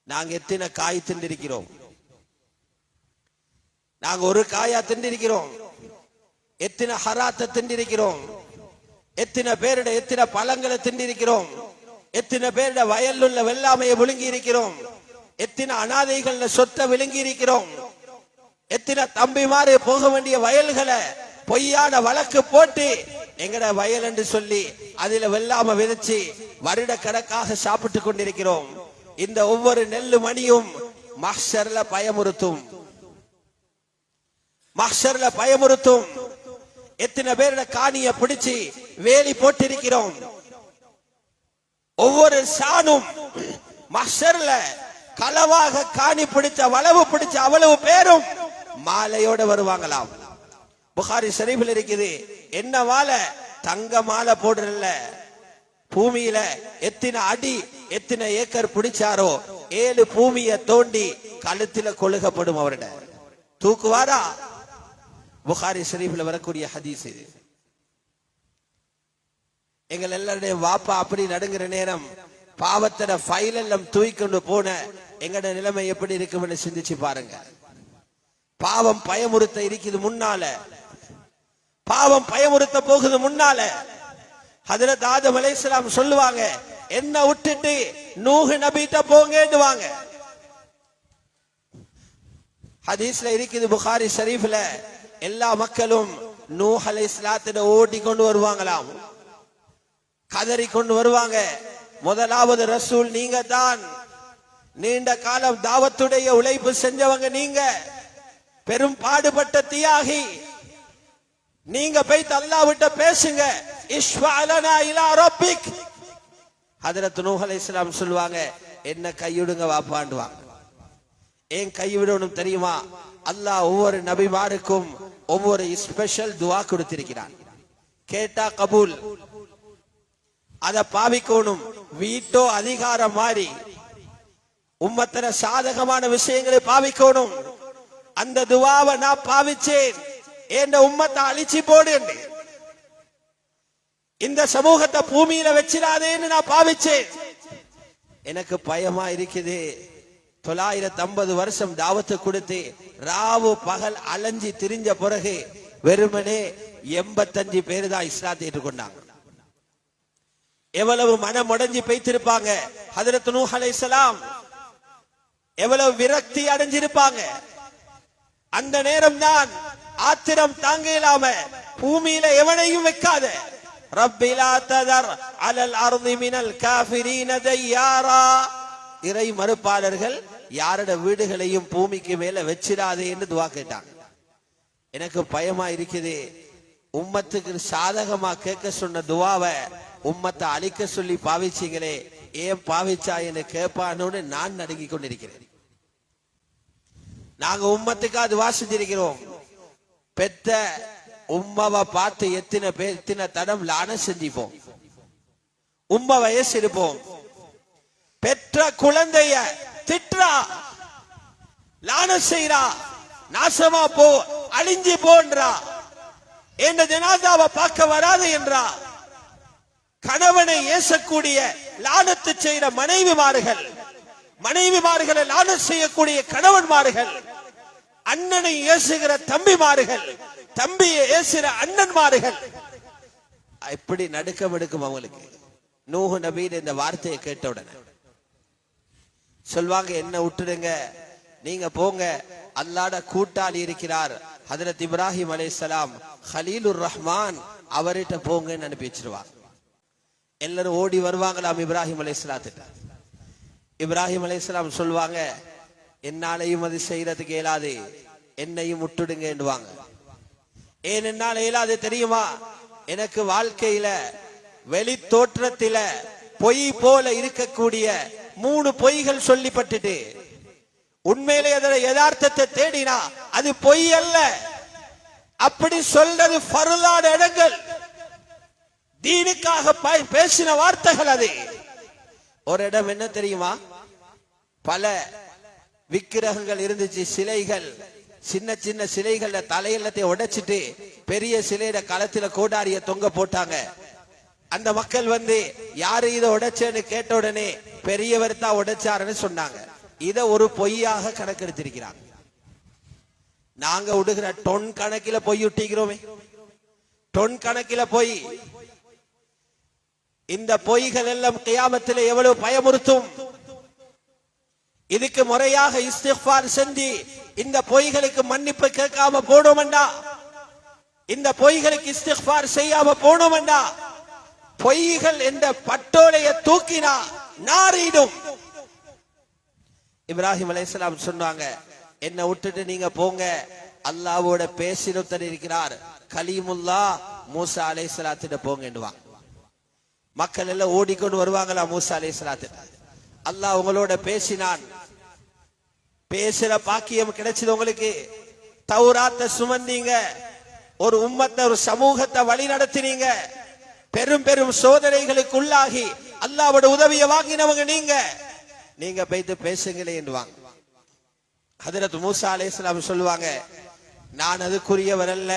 நாங்க எத்தனை காய் திண்டிருக்கிறோம்? நாங்க ஒரு காயா திண்டிருக்கிறோம்? எத்தனை ஹராத்தை திண்டிருக்கிறோம்? எத்தனை பேருடைய எத்தனை பழங்களை திண்டிருக்கிறோம்? எத்தனை பேருடைய வயல் உள்ள வெள்ளாமையை விழுங்கி இருக்கிறோம்? எத்தனை அனாதைகள் சொத்தை விழுங்கி இருக்கிறோம். எத்தனை தம்பிமாறு போக வேண்டிய வயல்களை பொய்யான வழக்கு போட்டு எங்கட வயல் என்று சொல்லி அதில வெள்ளாம விதைச்சு வருட கணக்காக சாப்பிட்டு கொண்டிருக்கிறோம். இந்த ஒவ்வொரு நெல்லு மணியும் மஹ்ஷர்ல பயமுறுத்தும். மஹ்ஷர்ல பயமுறுத்தும். எத்தனை பேரோட காணிய பிடிச்சு வேலி போட்டிருக்கிறோம். ஒவ்வொரு சாணும் மஹ்ஷர்ல களவாக காணி பிடிச்ச வளவு பிடிச்ச அவ்வளவு பேரும் மாலையோட வருவாங்களாம். புகாரி ஷரீஃபில் இருக்குது. என்ன மாலை? தங்க மாலை போடுறல்ல. பூமியில எத்தனை அடி எத்தனை ஏக்கர் பிடிச்சாரோ 7 பூமியை தோண்டி கழுத்துல கொழுகப்படும். அவருட தூக்குவாரா? புகாரி ஷரீஃபில் வரக்கூடிய ஹதீஸ் இது. எங்கள் எல்லாருடைய வாப்பா அப்படி நடுங்கிற நேரம் பாவத்தோட ஃபைல் எல்லாம் தூக்கிக்கொண்டு போன எங்கட நிலைமை எப்படி இருக்கும் சிந்திச்சு பாருங்க. பாவம் பயமுறுத்த இருக்குது முன்னால. பாவம் பயமுறுத்த போகுது முன்னால. ஹஜ்ரத் ஆதம் அலைஹிஸ்ஸலாம் சொல்லுவாங்க, என்ன விட்டுட்டு நூஹ் நபிட்ட போங்கன்னுவாங்க. ஹதீஸ்ல இருக்குது புகாரி ஷரீஃப்ல. எல்லா மக்களும் நூஹ் அலைஹிஸ்ஸலாத்திட ஓடி கொண்டு வருவாங்களாம். கதறி கொண்டு வருவாங்க. முதலாவது ரசூல் நீங்க தான். நீண்ட காலம் தாவத்துடைய உழைப்பு செஞ்சவங்க நீங்க. பெரும் பாடுபட்ட தியாகி நீங்க. போய் அல்லாஹ் விட்ட பேசுங்க. இஷ்வஅலனா இலா ரப்பிக். ஹஜ்ரத் நூஹ் அலைஹிஸ்ஸலாம் சொல்லுவாங்க, என்ன கைவிடுங்க வாப்பாண்டுவாங்க. ஏன் கைவிடணும் தெரியுமா? அல்லாஹ் ஒவ்வொரு நபிமாருக்கும் ஒவ்வொரு ஸ்பெஷல் துஆ கொடுத்திருக்கிறான். கேட்டா கபூல். அத பாவிக்கணும். வீட்டோ அதிகாரம் மாறி உம்மத்தர சாதகமான விஷயங்களை பாவிக்கணும். அந்த துஆவை நான் பாவிச்சேன். என்ற உம்மத்தை அழிச்சு போடு. இந்த சமூகத்தை பூமியில வச்சிடாதேன்னு நான் பாவிச்சேன். எனக்கு பயமா இருக்குது. 950 வருஷம் தாவத்து கொடுத்து ராவு பகல் அலைஞ்சி திரிஞ்ச பிறகு வெறுமனே 85 பேர் தான் இஸ்லாத்தை ஏற்றுக்கொண்டாங்க. எவ்வளவு மனம் உடைஞ்சி பேய்த்திருப்பாங்க. ஹஜ்ரத் நூஹ் அலைஹிஸ்ஸலாம் எவ்வளவு விரக்தி அடைஞ்சிருப்பாங்க. அந்த நேரம் தான் ஆத்திரம் தாங்க இல்லாம பூமியில எவனையும் வைக்காத. ரப்பி லா ததர் அலல் அர்தி மினல் காஃபிரீன தய்யாரா. இறை மறுப்பாளர்கள் யாரோட வீடுகளையும் பூமிக்கு மேல வச்சிடாதே என்று துஆ கேட்டாங்க. எனக்கு பயமா இருக்குது. உம்மத்துக்கு சாதகமா கேட்க சொன்ன துஆவை உம்மத்தை அழிக்க சொல்லி பாவிச்சீங்களே, ஏன் பாவிச்சா என்று கேட்பானோன்னு நான் நடுங்கி கொண்டிருக்கிறேன். நாங்க உம்மத்துக்கு அது வாசிச்சிருக்கிறோம். பெத்த உம்மாவை பார்த்து எத்தனை தடம் லான செஞ்சிப்போம். உம்மா வயசு இருப்போம். பெற்ற குழந்தைய திட்டா லான செய்யறா. நாசமா போ, அழிஞ்சி போன்றா. என்ற ஜனாதாவை பார்க்க வராது என்றா. கணவனை ஏசக்கூடிய லானத்து செய்கிற மனைவிமார்கள், மனைவிமார்களை லானத் செய்யக்கூடிய கணவன்மார்கள், அண்ணனை ஏசுகிற தம்பிமார்கள், தம்பியை ஏசுகிற அண்ணன்மார்கள், எப்படி நடுக்கம் எடுக்கும் அவங்களுக்கு. நூஹ் நபியின் இந்த வார்த்தையை கேட்ட உடனே சொல்வாங்க, என்ன விட்டுடுங்க, நீங்க போங்க, அல்லாஹ்ட கூட்டாளி இருக்கிறார் ஹஜ்ரத் இப்ராஹிம் அலைஹிஸ்ஸலாம், கலீலுர் ரஹ்மான், அவர்கிட்ட போங்கன்னு அனுப்பி வச்சிருவாங்க. எல்லாரும் ஓடி வருவாங்களாம் இப்ராஹிம் அலைஹிஸ்ஸலாத்துக்கு. இப்ராஹிம் அலைஹிஸ்ஸலாம் சொல்வாங்க, என்னாலையும் அது செய்யறதுக்கு இயலாது, என்னையும் விட்டுடுங்கன்னுவாங்க. ஏன் என்னால இயலாது தெரியுமா? எனக்கு வாழ்க்கையில வெளி தோற்றத்தில பொய் போல இருக்கக்கூடிய 3 பொய்கள் சொல்லிப்பட்டுட்டு உண்மையிலே அதோட யதார்த்தத்தை தேடினா அது பொய் அல்ல. அப்படி சொல்றது ஃபர்லான இடங்கள், தீனுக்காக பேசின வார்த்தைகள். அது ஒரு இடம் என்ன தெரியுமா? பல விக்கிரகங்கள் இருந்துச்சு, சிலைகள், சின்ன சின்ன சிலைகள தலையெல்லத்தை உடைச்சிட்டு பெரிய சிலையில களத்துல கோடாரிய தொங்க போட்டாங்க. அந்த மக்கள் வந்து யாரு இதை உடைச்சேன்னு கேட்ட உடனே பெரியவர் தான் உடைச்சாருன்னு சொன்னாங்க. இத ஒரு பொய்யாக கணக்கெடுத்திருக்கிறாங்க. நாங்க விடுகிற டொன் கணக்கில பொய் விட்டிக்கிறோமே, டொன் கணக்கில பொய். இந்த பொய்கள் எல்லாம் கியாமத்திலே எவ்வளவு பயமுறுத்தும். இதுக்கு முறையாக இஸ்திக்ஃபார் செஞ்சு இந்த பொய்களுக்கு மன்னிப்பு கேட்காம போனோம்டா, இந்த பொய்களுக்கு இஸ்திக்ஃபார் செய்யாம போனோம்டா, பொய்கள் என்ற பட்டோலைய தூக்கினா நாரிடும். இப்ராஹிம் அலைஹிஸ்ஸலாம் சொன்னாங்க, என்ன விட்டுட்டு நீங்க போங்க, அல்லாஹ்வோட பேசினொருத்தர் இருக்கிறார், கலீமுல்லா மூசா அலைஹிஸ்ஸலாத்திட்ட போங்கன்னுவாங்க. மக்கள் எல்லாம் ஓடிக்கொண்டு வருவாங்களா மூசா அலைஹிஸ்ஸலாத்திட்ட. அல்லாஹ் உங்களோட பேசினான், பேசுற பாக்கியம் கிடைச்சது உங்களுக்கு. தௌராத்தை சுமந்தீங்க, ஒரு உம்மத்தை ஒரு சமூகத்தை வழி நடத்தினீங்க, பெரும் பெரும் சோதனைகளுக்கு உள்ளாகி அல்லாஹ்வோட உதவியை வாங்கினவங்க நீங்க போயிட்டு பேசுங்களே என்றுவாங்க. ஹஜ்ரத் மூசா அலைஹிஸ்ஸலாம் சொல்லுவாங்க, நான் அதுக்குரியவர் அல்ல,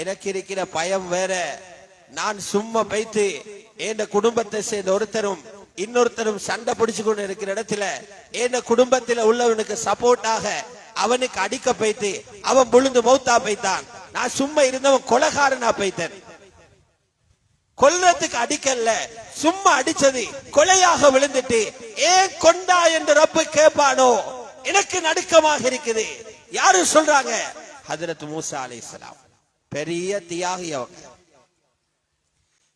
எனக்கு இருக்கிற பயம் வேற. நான் சும்மா போயிட்டு என் குடும்பத்தை சேர்ந்த ஒருத்தரும் இன்னொருத்தரும் சண்டை பிடிச்சு கொண்டு இருக்கிற இடத்துல என் குடும்பத்தில் உள்ளவனுக்கு சப்போர்ட்டாக அவனுக்கு அடிக்க போயிட்டு அவன் விழுந்து மௌத்தா போய்த்தான். நான் சும்மா இருந்தவன் கொலைகாரனா போய்த்தேன். கொல்றதுக்கு அடிக்கல, சும்மா அடிச்சது கொலையாக விழுந்துட்டு ஏன் கொண்டா என்று ரப்பு கேட்பானோ, எனக்கு நடுக்கமாக இருக்குது. யாரு சொல்றாங்க? ஹஜ்ரத் மூசா அலைஹிஸ்ஸலாம். பெரிய தியாகி அவங்க.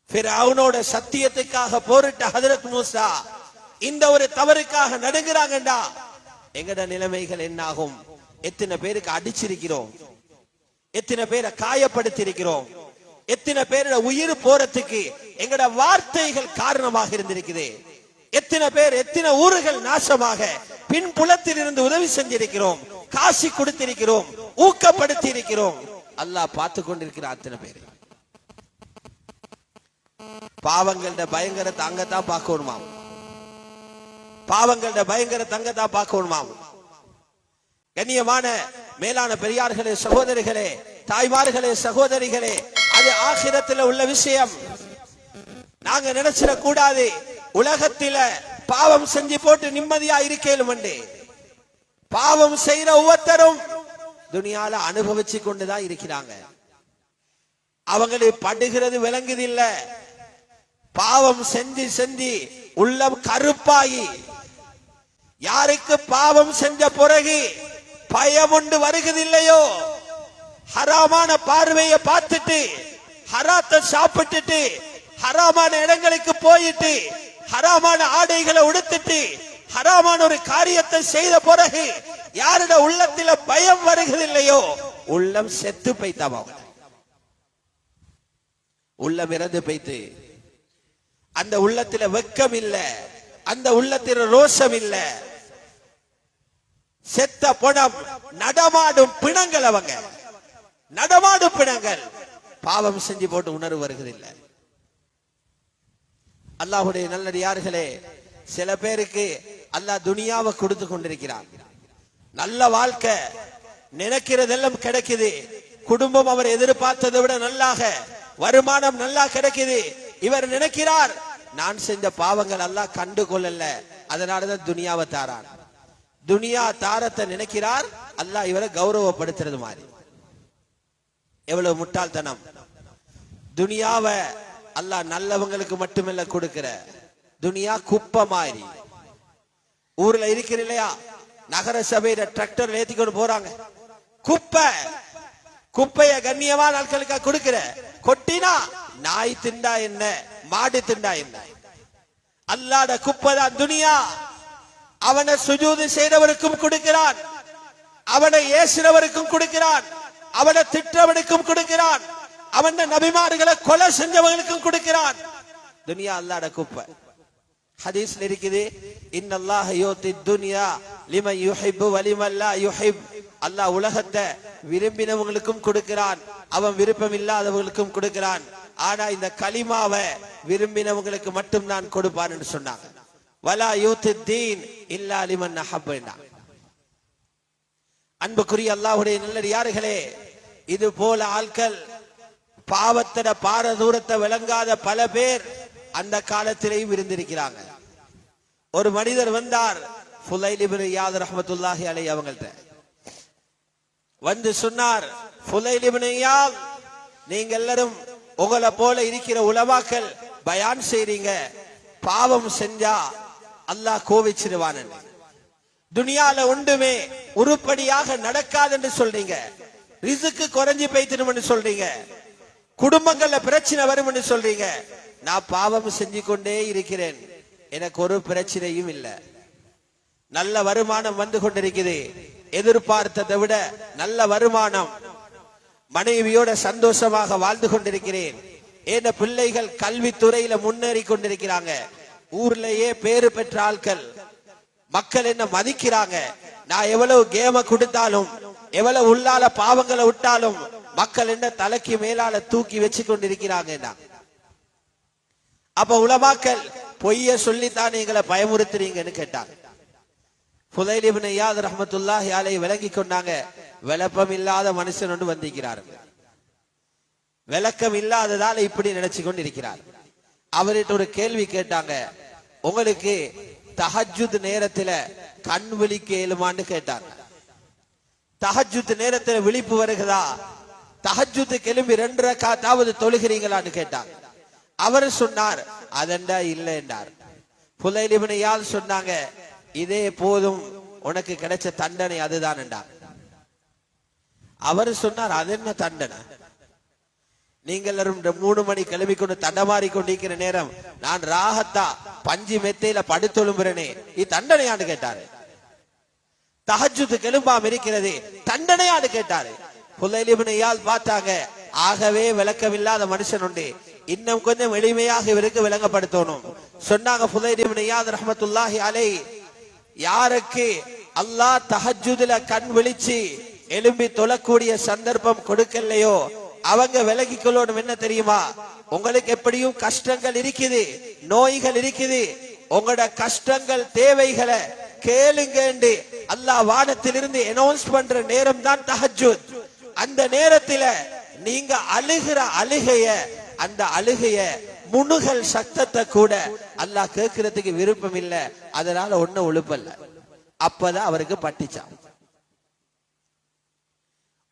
ஃபிரௌனோட சத்தியத்துக்காக போரிட்ட ஹஜ்ரத் மூசா இந்த ஒரு தவறுக்காக நடுங்குறாங்கடா, எங்கட நிலைமைகள் என்னாகும்? எத்தனை பேருக்கு அடிச்சிருக்கிறோம், எத்தனை பேரை காயப்படுத்தி இருக்கிறோம், எத்தனை பேரோட உயிர் போறதுக்கு எங்கட வார்த்தைகள் காரணமாக இருந்திருக்குது. எத்தனை பேர் எத்தனை ஊர்கள் நாசமாக பின்புலத்தில் இருந்து உதவி செஞ்சிருக்கிறோம், காசி கொடுத்திருக்கிறோம், ஊக்கப்படுத்தி இருக்கிறோம். அல்லாஹ் பார்த்து கொண்டிருக்கிற அத்தனை பேர் பாவங்களோட பயங்கரத்தை அங்கத்தான் பார்க்கணுமாம், பாவங்களோட பயங்கரத்தை அங்கத்தான் பார்க்கணுமாம். கண்ணியமான மேலான பெரியார்களே, சகோதரிகளே, தாய்மார்களே, சகோதரிகளே, அது ஆகிரத்தில் உள்ள விஷயம். நாங்க நினைச்சிட கூடாது உலகத்தில பாவம் செஞ்சு போட்டு நிம்மதியா இருக்கேலும். பாவம் செய்யற ஒவ்வொருத்தரும் துனியால அனுபவிச்சு கொண்டுதான் இருக்கிறாங்க. அவங்களை படுகிறது விளங்குது இல்ல. பாவம் செஞ்சு செஞ்சு உள்ளம் கருப்பாகி, யாருக்கு பாவம் செஞ்ச பிறகு பயம் உண்டு வருகிறதில்லையோ, ஹராமான பார்வையை பார்த்துட்டு ஹராத்தை சாப்பிட்டுட்டு ஹராமான இடங்களுக்கு போயிட்டு ஹராமான ஆடைகளை உடுத்துட்டு ஹராமான ஒரு காரியத்தை செய்த பிறகு யாருடைய உள்ளத்தில பயம் வருகிறதில்லையோ, உள்ளம் செத்து போய்த்தாம, உள்ளம் இறந்து போய்த்து. அந்த உள்ளத்தில வெக்கம் இல்ல, அந்த உள்ளத்தில ரோஷம் இல்ல. செத்த பணம் நடமாடும் பிணங்கள், அவங்க நடமாடும் பிணங்கள். பாவம் செஞ்சு போட்டு உணர்வு வருகிறதில்லை. அல்லாஹ்வுடைய நல்லடியார்களே, சில பேருக்கு அல்லாஹ் துனியாவை கொடுத்து கொண்டிருக்கிறான். நல்ல வாழ்க்கை நினைக்கிறதெல்லாம் கிடைக்குது, குடும்பம் அவர் எதிர்பார்த்ததை விட நல்லாக, வருமானம் நல்லா கிடைக்குது. இவர் நினைக்கிறார், நான் செஞ்ச பாவங்கள் அல்லாஹ் கண்டு கொள்ளல, அதனாலதான் துனியாவை தாரான். துனியா தாரத்தை நினைக்கிறார், அல்லாஹ் இவரை கௌரவப்படுத்துறது மாதிரி. எவ்வளவு முட்டாள்தனம்! துனியாவை அல்லாஹ் நல்லவங்களுக்கு மட்டுமல்ல கொடுக்கிற, துனியா குப்பை மாதிரி. ஊர்ல இருக்கிற இல்லையா, நகர சபையில டிராக்டர் ஏத்திக்கொண்டு போறாங்க, குப்பை. குப்பைய கண்ணியமான ஆட்களுக்கு கொடுக்கிற, கொட்டினா நாய் திண்டா என்ன, மாடு திண்டா என்ன, அல்லாஹ்வுடைய குப்பை தான் துனியா. அவனை சுஜூது செய்தவருக்கும் கொடுக்கிறான், அவனை ஏசினவருக்கும் கொடுக்கிறான், அவனை திட்டவனுக்கும் கொடுக்கிறான், அவன் நபிமார்களை கொலை செஞ்சவங்களுக்கும் கொடுக்கிறான். துனியா அல்லாஹ்வுடைய குப்பை. ஹதீஸ்ல இருக்குது, இன்னல்லாஹ யூதி துன்யா லிமன் யுஹிப்பு வ லிமன் லா யுஹிப். அல்லாஹ் உலகத்தை விரும்பினவங்களுக்கும் கொடுக்கிறான், அவன் விருப்பம் இல்லாதவங்களுக்கும் கொடுக்கிறான். ஆனா இந்த கலிமாவை விரும்பினவங்களுக்கு மட்டும் தான் கொடுப்பான் என்று சொன்னாங்க. வலா யூதி தீன் இல்லா லிமன் அஹப்பனா. அன்புக்குரிய அல்லாஹ்வுடைய நல்லடியார்களே, இது போல ஆட்கள், பாவத்தோட பாரதூரத்தை விளங்காத பல பேர் அந்த காலத்திலேயும் இருந்திருக்கிறாங்க. ஒரு மனிதர் வந்தார், ஃபுலைல் இப்னு இயாத் ரஹ்மத்துல்லாஹி அலைஹி அவங்கள்ட்ட வந்து சொன்னார், ஃபுலைல் இப்னு இயாத், நீங்க எல்லாரும் உங்களை போல இருக்கிற உலமாக்கள் பயான் செய்றீங்க, பாவம் செஞ்சா அல்லாஹ் கோவிச்சிடுவான். துனியால ஒன்றுமே உருப்படியாக நடக்காது என்று சொல்றீங்க, ரிஸ்க் குறைஞ்சி போய்த்திடும் சொல்றீங்க, குடும்பங்கள்ல பிரச்சனை வரும் என்று சொல்றீங்க. நான் பாவம் செஞ்சு கொண்டே இருக்கிறேன், எனக்கு ஒரு பிரச்சனையும் இல்லை, நல்ல வருமானம் வந்து கொண்டிருக்குது, எதிர்பார்த்ததை விட நல்ல வருமானம், மனைவியோட சந்தோஷமாக வாழ்ந்து கொண்டிருக்கிறேன், என் பிள்ளைகள் கல்வித்துறையில முன்னேறி கொண்டிருக்கிறாங்க, ஊர்லயே பேரு பெற்ற ஆட்கள், மக்கள் என்ன மதிக்கிறாங்க, நான் எவ்வளவு கேம கொடுத்தாலும் எவ்வளவு உள்ளால பாவங்களை விட்டாலும் மக்கள் என்ன தலைக்கு மேலால தூக்கி வச்சு கொண்டிருக்கிறாங்க. அப்ப உலமாக்கள் பொய்ய சொல்லித்தான் எங்களை பயமுறுத்துறீங்கன்னு கேட்டாங்க. ஃபுதைல் இப்னு இயாத் ரஹ்மத்துல்லாஹி அலைஹி விளங்கி கொண்டாங்க, விளப்பம் இல்லாத மனுஷன் ஒன்று வந்திருக்கிறார், விளக்கம் இல்லாததால இப்படி நினைச்சு கொண்டு இருக்கிறார். அவர்கிட்ட ஒரு கேள்வி கேட்டாங்க, உங்களுக்கு தஹஜ்ஜுத் நேரத்துல கண் விழிக்க இயலுமான்னு கேட்டாங்க. தஹஜ்ஜுத் நேரத்துல விழிப்பு வருகிறதா, தஹஜ்ஜுத் எழும்பி 2 ரக்காத்தாவது தொழுகிறீங்களான்னு கேட்டாங்க. அவர் சொன்னார் அதெண்டா இல்லை என்றார். ஃபுதைல் இப்னு இயாத் சொன்னாங்க, இதே போதும், உனக்கு கிடைச்ச தண்டனை அதுதான் என்றார். அவர் சொன்னார், அது என்ன தண்டனை, நீங்கள் 3 மணி கிளம்பி கொண்டு தண்டமாறி கொண்டிருக்கிற நேரம் நான் ராகத்தா பஞ்சு மெத்தையில படுத்தொழும்புறனே, இது தண்டனையான்னு கேட்டாரு. தஹஜ்ஜுத் எழும்பாம இருக்கிறது தண்டனையான்னு கேட்டாரு. ஃபுதைல் இப்னு இயாத் பார்த்தாங்க, ஆகவே விளக்கமில்லாத மனுஷன் உண்டு, இன்னும் கொஞ்சம் எளிமையாக இவருக்கு விளங்கப்படுத்தணும். சொன்னாங்க ஃபுதைல் இப்னு இயாத் ரஹ்மத்துல்லாஹி அலைஹி, யாருக்கு அல்லாஹ் தஹஜ்ஜுதுல கண் விழிச்சு எழும்பி தொழக்கூடிய சந்தர்ப்பம் கொடுக்கலையோ அவங்க விலகிக் கொள்ளணும். என்ன தெரியுமா, உங்களுக்கு எப்படியும் கஷ்டங்கள் இருக்குது, நோய்கள் இருக்குது, உங்களோட கஷ்டங்கள் தேவைகளை கேளுங்க என்று அல்லாஹ் வானத்திலிருந்து அனௌன்ஸ் பண்ற நேரம் தான் தஹஜ்ஜுத். அந்த நேரத்துல நீங்க அழுகிற அழுகைய, அந்த அழுகைய முணுகல் சத்தத்தை கூட அல்லாஹ் கேட்கறதுக்கு விருப்பம் இல்லை, அதனால ஒன்னும் ஒழுப்பல்ல. அப்பதான் அவருக்கு பட்டிச்சான்.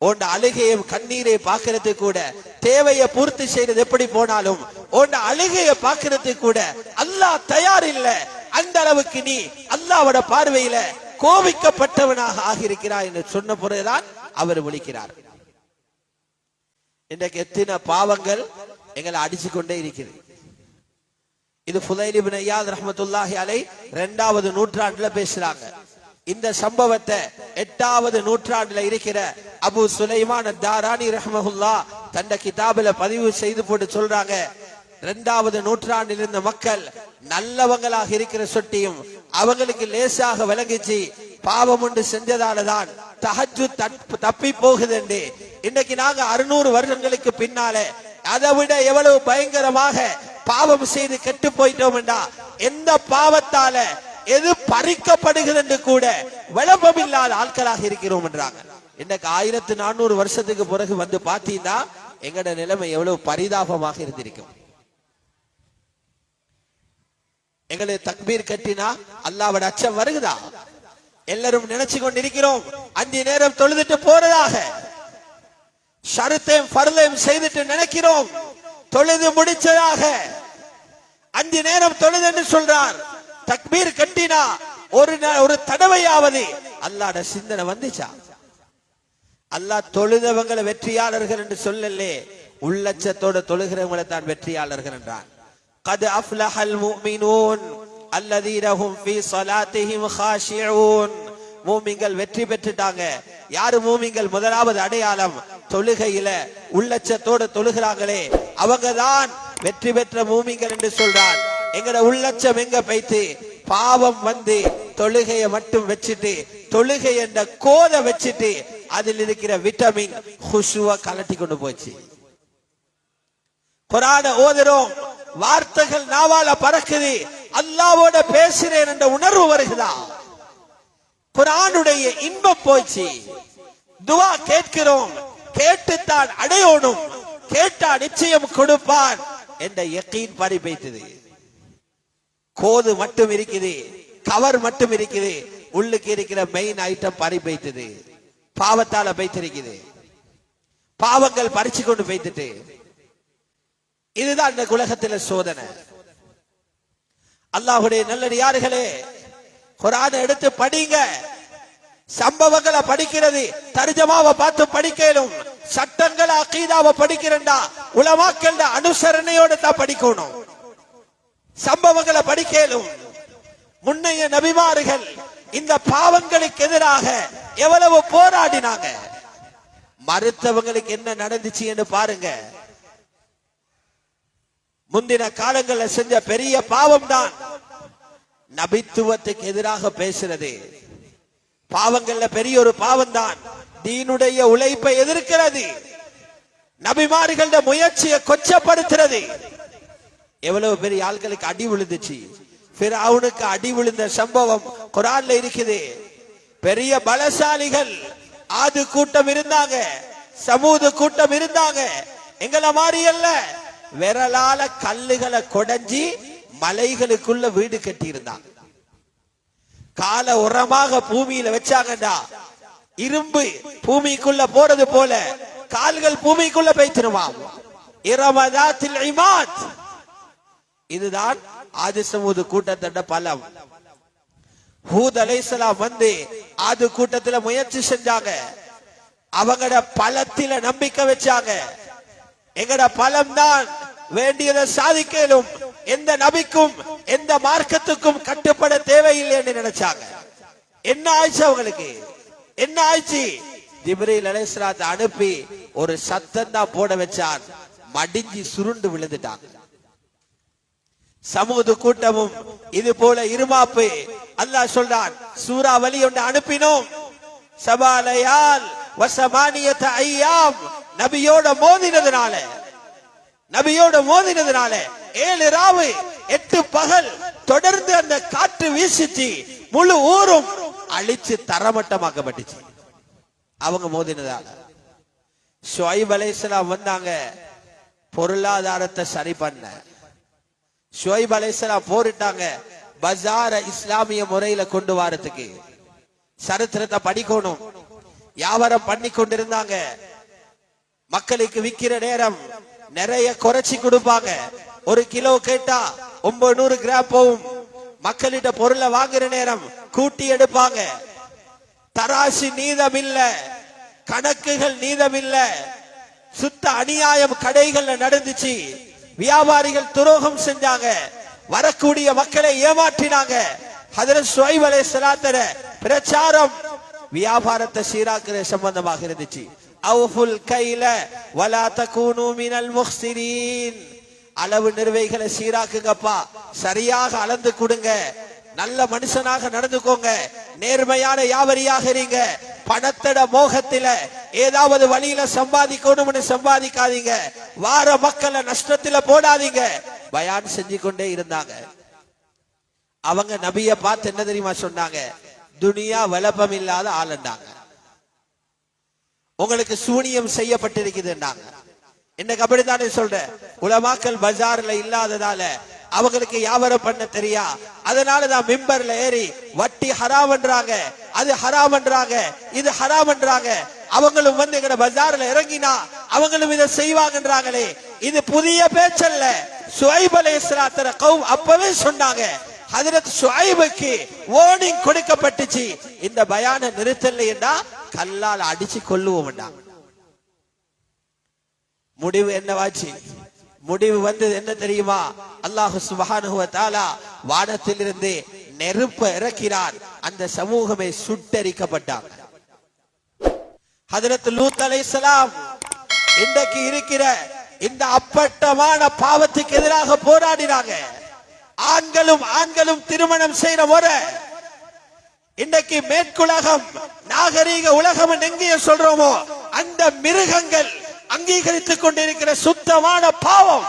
உண்ட அழுகையும் கண்ணீரை பார்க்கறது கூட, தேவையை பூர்த்தி செய்யறது எப்படி போனாலும் உண்ட அழுகையை பார்க்கறது கூட அல்லாஹ் தயார் இல்லை. அந்த அளவுக்கு நீ அல்லாஹ்வோட பார்வையில கோபிக்கப்பட்டவனாக ஆகியிருக்கிறாய் என்று சொன்ன பிறகுதான் அவர் விழிக்கிறார். இன்றைக்கு எத்தனை பாவங்கள் எங்களை அடிச்சு கொண்டே இருக்கிறது. இது ஃபுதைல் இப்னு இயாத் ரஹ்மத்துல்லாஹி அலைஹி 2வது நூற்றாண்டுல பேசுறாங்க. இந்த சம்பவத்தை 8வது நூற்றாண்டுல இருக்கிற அபு சுலைமான் அத்-தாரானி ரஹ்மஹுல்லாஹ் தந்த கிதாபில பதிவு செய்து போட்டு சொல்றாங்க, 2வது நூற்றாண்டில் இருந்த மக்கள் நல்லவங்களாக இருக்கிற சொட்டியும் அவங்களுக்கு லேசாக விளங்கிச்சு பாவம் ஒன்று செஞ்சதாலதான் தஹஜ்ஜுத் தப்பி போகுது என்று. இன்னைக்கு நாங்க 600 வருடங்களுக்கு பின்னாலே அதை விட எவ்வளவு பயங்கரமாக பாவம் செய்து கெட்டு போயிட்டோம் என்றா, எந்த பாவத்தால எது பறிக்கப்படுகிறது என்று கூட விளம்பரம் இல்லாத ஆட்களாக இருக்கிறோம் என்றாங்க. இன்னைக்கு 1400 வருஷத்துக்கு பிறகு வந்து பாத்தீங்கன்னா எங்கட நிலைமை எவ்வளவு பரிதாபமாக இருந்திருக்கும். எங்களுக்கு தக்பீர் கட்டினா அல்லாஹ்வோட அச்சம் வருகுதா? எல்லாரும் நினைச்சு கொண்டிருக்கிறோம் 5 நேரம் தொழுதுட்டு போறதாக, ஷரத்தையும் ஃபர்லையும் செய்துட்டு நினைக்கிறோம் தொழுது முடிச்சதாக. 5 நேரம் தொழுது என்று சொல்றார், தக்பீர் கட்டினா ஒரு தடவையாவது அல்லாஹ்வோட சிந்தனை வந்துச்சா? அல்லாஹ் தொழுதவங்களை வெற்றியாளர்கள் என்று சொல்லலே, உள்ளச்சத்தோட தொழுகிறவங்களை தான் வெற்றியாளர்கள் என்றான். قد أفلح المؤمنون الذين هم في صلاتهم خاشعون. மூமின்கள் வெற்றி பெற்றுட்டாங்க. யாரு மூமின்கள்? முதலாவது அடையாளம் தொழுகையில உள்ளச்சத்தோட தொழுகிறாங்களே அவங்கதான் வெற்றி பெற்ற மூமின்கள் என்று சொல்றான். எங்கட உள்ளச்சம் எங்க போயிட்டு பாவம் வந்து தொழுகையை மட்டும் வச்சுட்டு, தொழுகை என்ற கோத வச்சுட்டு அதில் இருக்கிற விட்டமின் குஷுவ கலட்டி கொண்டு போச்சு. குர்ஆன ஓதுறோம், வார்த்தைகள் நாவால பறக்குது, அல்லாஹ்வோட பேசுறேன் என்ற உணர்வு வருகிறதா? குர்ஆனுடைய இன்பம் போச்சு. துஆ கேட்கிறோம், கேட்டுத்தான் அடையணும், கேட்டா நிச்சயம் கொடுப்பான் என்ற யகீன் பறி போய்த்தது. கோது மட்டும் இருக்குது, கவர் மட்டும் இருக்குது, உள்ளுக்கு இருக்கிற மெயின் ஐட்டம் பறி போய்த்தது. பாவத்தால பைத்திருக்குது, பாவங்கள் பறிச்சு கொண்டு போய்த்துட்டு. இதுதான் இந்த உலகத்தில சோதனை. அல்லாஹ்வுடைய நல்லடியார்களே, குர்ஆனை எடுத்து படிங்க. சம்பவங்களை படிக்கிறது தர்ஜமாவை பார்த்து படிக்கணும். சட்டங்களை அகீதாவை படிக்கிறேன்டா உலமாக்கள் அனுசரணையோட தான் படிக்கணும். சம்பவங்களை படிக்கலும். முன்னைய நபிமார்கள் இந்த பாவங்களுக்கு எதிராக எவ்வளவு போராடினாங்க. மறுத்தவங்களுக்கு என்ன நடந்துச்சு என்று பாருங்க. முந்தின காலங்களில் செஞ்ச பெரிய பாவம் தான் நபித்துவத்துக்கு எதிராக பேசுறது. பாவங்கள்ல பெரிய ஒரு பாவம் தான் தீனுடைய உழைப்பை எதிர்க்கிறது. நபிமார்கள முயற்சியை கொச்சப்படுத்துறது. எவ்வளவு பெரிய ஆட்களுக்கு அடி விழுந்துச்சு. ஃபிரௌனுக்கு அடி விழுந்த சம்பவம் குர்ஆன்ல இருக்குது. பெரிய பலசாலிகள் ஆது கூட்டம் இருந்தாங்க, சமூது கூட்டம் இருந்தாங்க. எங்களை மாதிரி அல்ல, விரலால கல்லுகளை கொடைஞ்சி மலைகளுக்குள்ள வீடு கட்டி இருந்தாங்க. கால உரமாக பூமியில வச்சாங்கடா, இரும்பு பூமிக்குள்ள போறது போல கால்கள் பூமிக்குள்ள போய்த்திருவான். இரமதாத்தில் இமாத். இதுதான் ஆதி சமூது கூட்டத்தோட பலம். ஹூத் அலைஹிஸ்ஸலாம் வந்து ஆது கூட்டத்துல முயற்சி செஞ்சாங்க. அவங்களோட பலத்தில நம்பிக்கை வச்சாங்க. எங்கட பலம் தான் வேண்டியதை சாதிக்கலும், எந்த நபிக்கும் எந்த மார்க்கத்துக்கும் கட்டுப்பட தேவையில்லை என்று நினைச்சாங்க. என்ன ஆயிடுச்சு அவங்களுக்கு? என்ன ஆயிடுச்சு? ஜிப்ரீல் அலைஹிஸ்ஸலாத்தை அனுப்பி ஒரு சத்தம் தான் போட வச்சான். மடிஞ்சி சுருண்டு விழுந்துட்டாங்க. சமூது கூட்டமும் இது போல இருமாப்பு. அல்லாஹ் சொல்றான், சூரா வலி ஒன்று அனுப்பினோம். சபாலயால் வசமானியத ஐயாம். நபியோட மோதினதுனால 7 ராவு 8 பகல் தொடர்ந்து அந்த காற்று வீசிச்சு. முழு ஊரும் அழிச்சு தரமட்டமாக்கப்பட்டுச்சு அவங்க மோதினதால. ஷுஐப் அலைஹிஸ்ஸலாம் வந்தாங்க பொருளாதாரத்தை சரி பண்ண. ஷுஐப் அலைஹிஸ்ஸலாம் போரிட்டாங்க பஜார இஸ்லாமிய முறையில கொண்டு வரதுக்கு. சரித்திரத்தை படிக்கணும். வியாபாரம் பண்ணி கொண்டிருந்தாங்க. மக்களுக்கு விக்கிற நேரம் நிறைய குறைச்சி கொடுப்பாங்க. 1 கிலோ கேட்டா 900 கிராம் போகும். மக்களிட்ட பொருளை வாங்குற நேரம் கூட்டி எடுப்பாங்க. தராசு நீதம் இல்ல, கணக்குகள் நீதம் இல்ல. சுத்த அநியாயம் கடைகள்ல நடந்துச்சு. வியாபாரிகள் துரோகம் செஞ்சாங்க. வரக்கூடிய மக்களை ஏமாற்றினாங்க. ஹஜ்ரத் ஷுஐப் அலைஹிஸ்ஸலாத்தோட பிரச்சாரம் வியாபாரத்தை சீராக்குற சம்பந்தமாக இருந்துச்சு. அவுஃபுல் கைல வலா தகூனு மினல் முக்ஸிரீன். அளவு நிர்வைகளை சீராக்குங்கப்பா, சரியாக அளந்து கொடுங்க, நல்ல மனுஷனாக நடந்துக்கோங்க, நேர்மையான வியாபாரியாக இருங்க. பணத்தோட மோகத்தில ஏதாவது வழியில சம்பாதிக்கணும்னு சம்பாதிக்காதீங்க. வார மக்களை நஷ்டத்துல போடாதீங்க. பயான் செஞ்சு கொண்டே இருந்தாங்க. அவங்க நபியை பார்த்து என்ன தெரியுமா சொன்னாங்க? துனியா வலப்பம் இல்லாத ஆளுண்டாங்க. உங்களுக்கு சூனியம் செய்யப்பட்டிருக்குதுன்னாங்க. இன்னைக்கு அப்படித்தானே சொல்ற. உலமாக்கள் பஜார்ல இல்லாததால அவங்களுக்கு வியாபாரம் பண்ண தெரியா. அதனாலதான் மிம்பர்ல ஏறி வட்டி ஹராம்ன்றாங்க, அது ஹராம்ன்றாங்க, இது ஹராம்ன்றாங்க. அவங்களும் வந்து எங்கட பஜார்ல இறங்கினா அவங்களும் இதை செய்வாங்கன்றாங்களே. இது புதிய பேச்சல்ல. ஷுஐப் அலைஹிஸ்ஸலாத்தோட கௌம் அப்பவே சொன்னாங்க. ஹஜ்ரத் ஷுஐபுக்கு வார்னிங் கொடுக்கப்பட்டுச்சு. இந்த பயான நிறுத்தலைன்னா கல்லால் அடிச்சு கொல்லுவோம்டா. முடிவு என்னவாச்சு? முடிவு வந்தது என்ன தெரியுமா? அல்லாஹ் சுப்ஹானஹு வ தஆலா வானத்திலிருந்து நெருப்பு இறக்கிறார். அந்த சமூகமே சுட்டெரிக்கப்பட்டாங்க. ஹஜ்ரத் லூத் அலைஹிஸ்ஸலாம் இன்றைக்கு இருக்கிற இந்த அப்பட்டமான பாவத்துக்கு எதிராக போராடினாங்க. ஆண்களும் திருமணம் செய்யற முறை இன்றைக்கு மேற்குலகம் நாகரீக உலகம் எங்கே சொல்றோமோ அந்த மிருகங்கள் அங்கீகரித்துக் கொண்டிருக்கிற சுத்தமான பாவம்.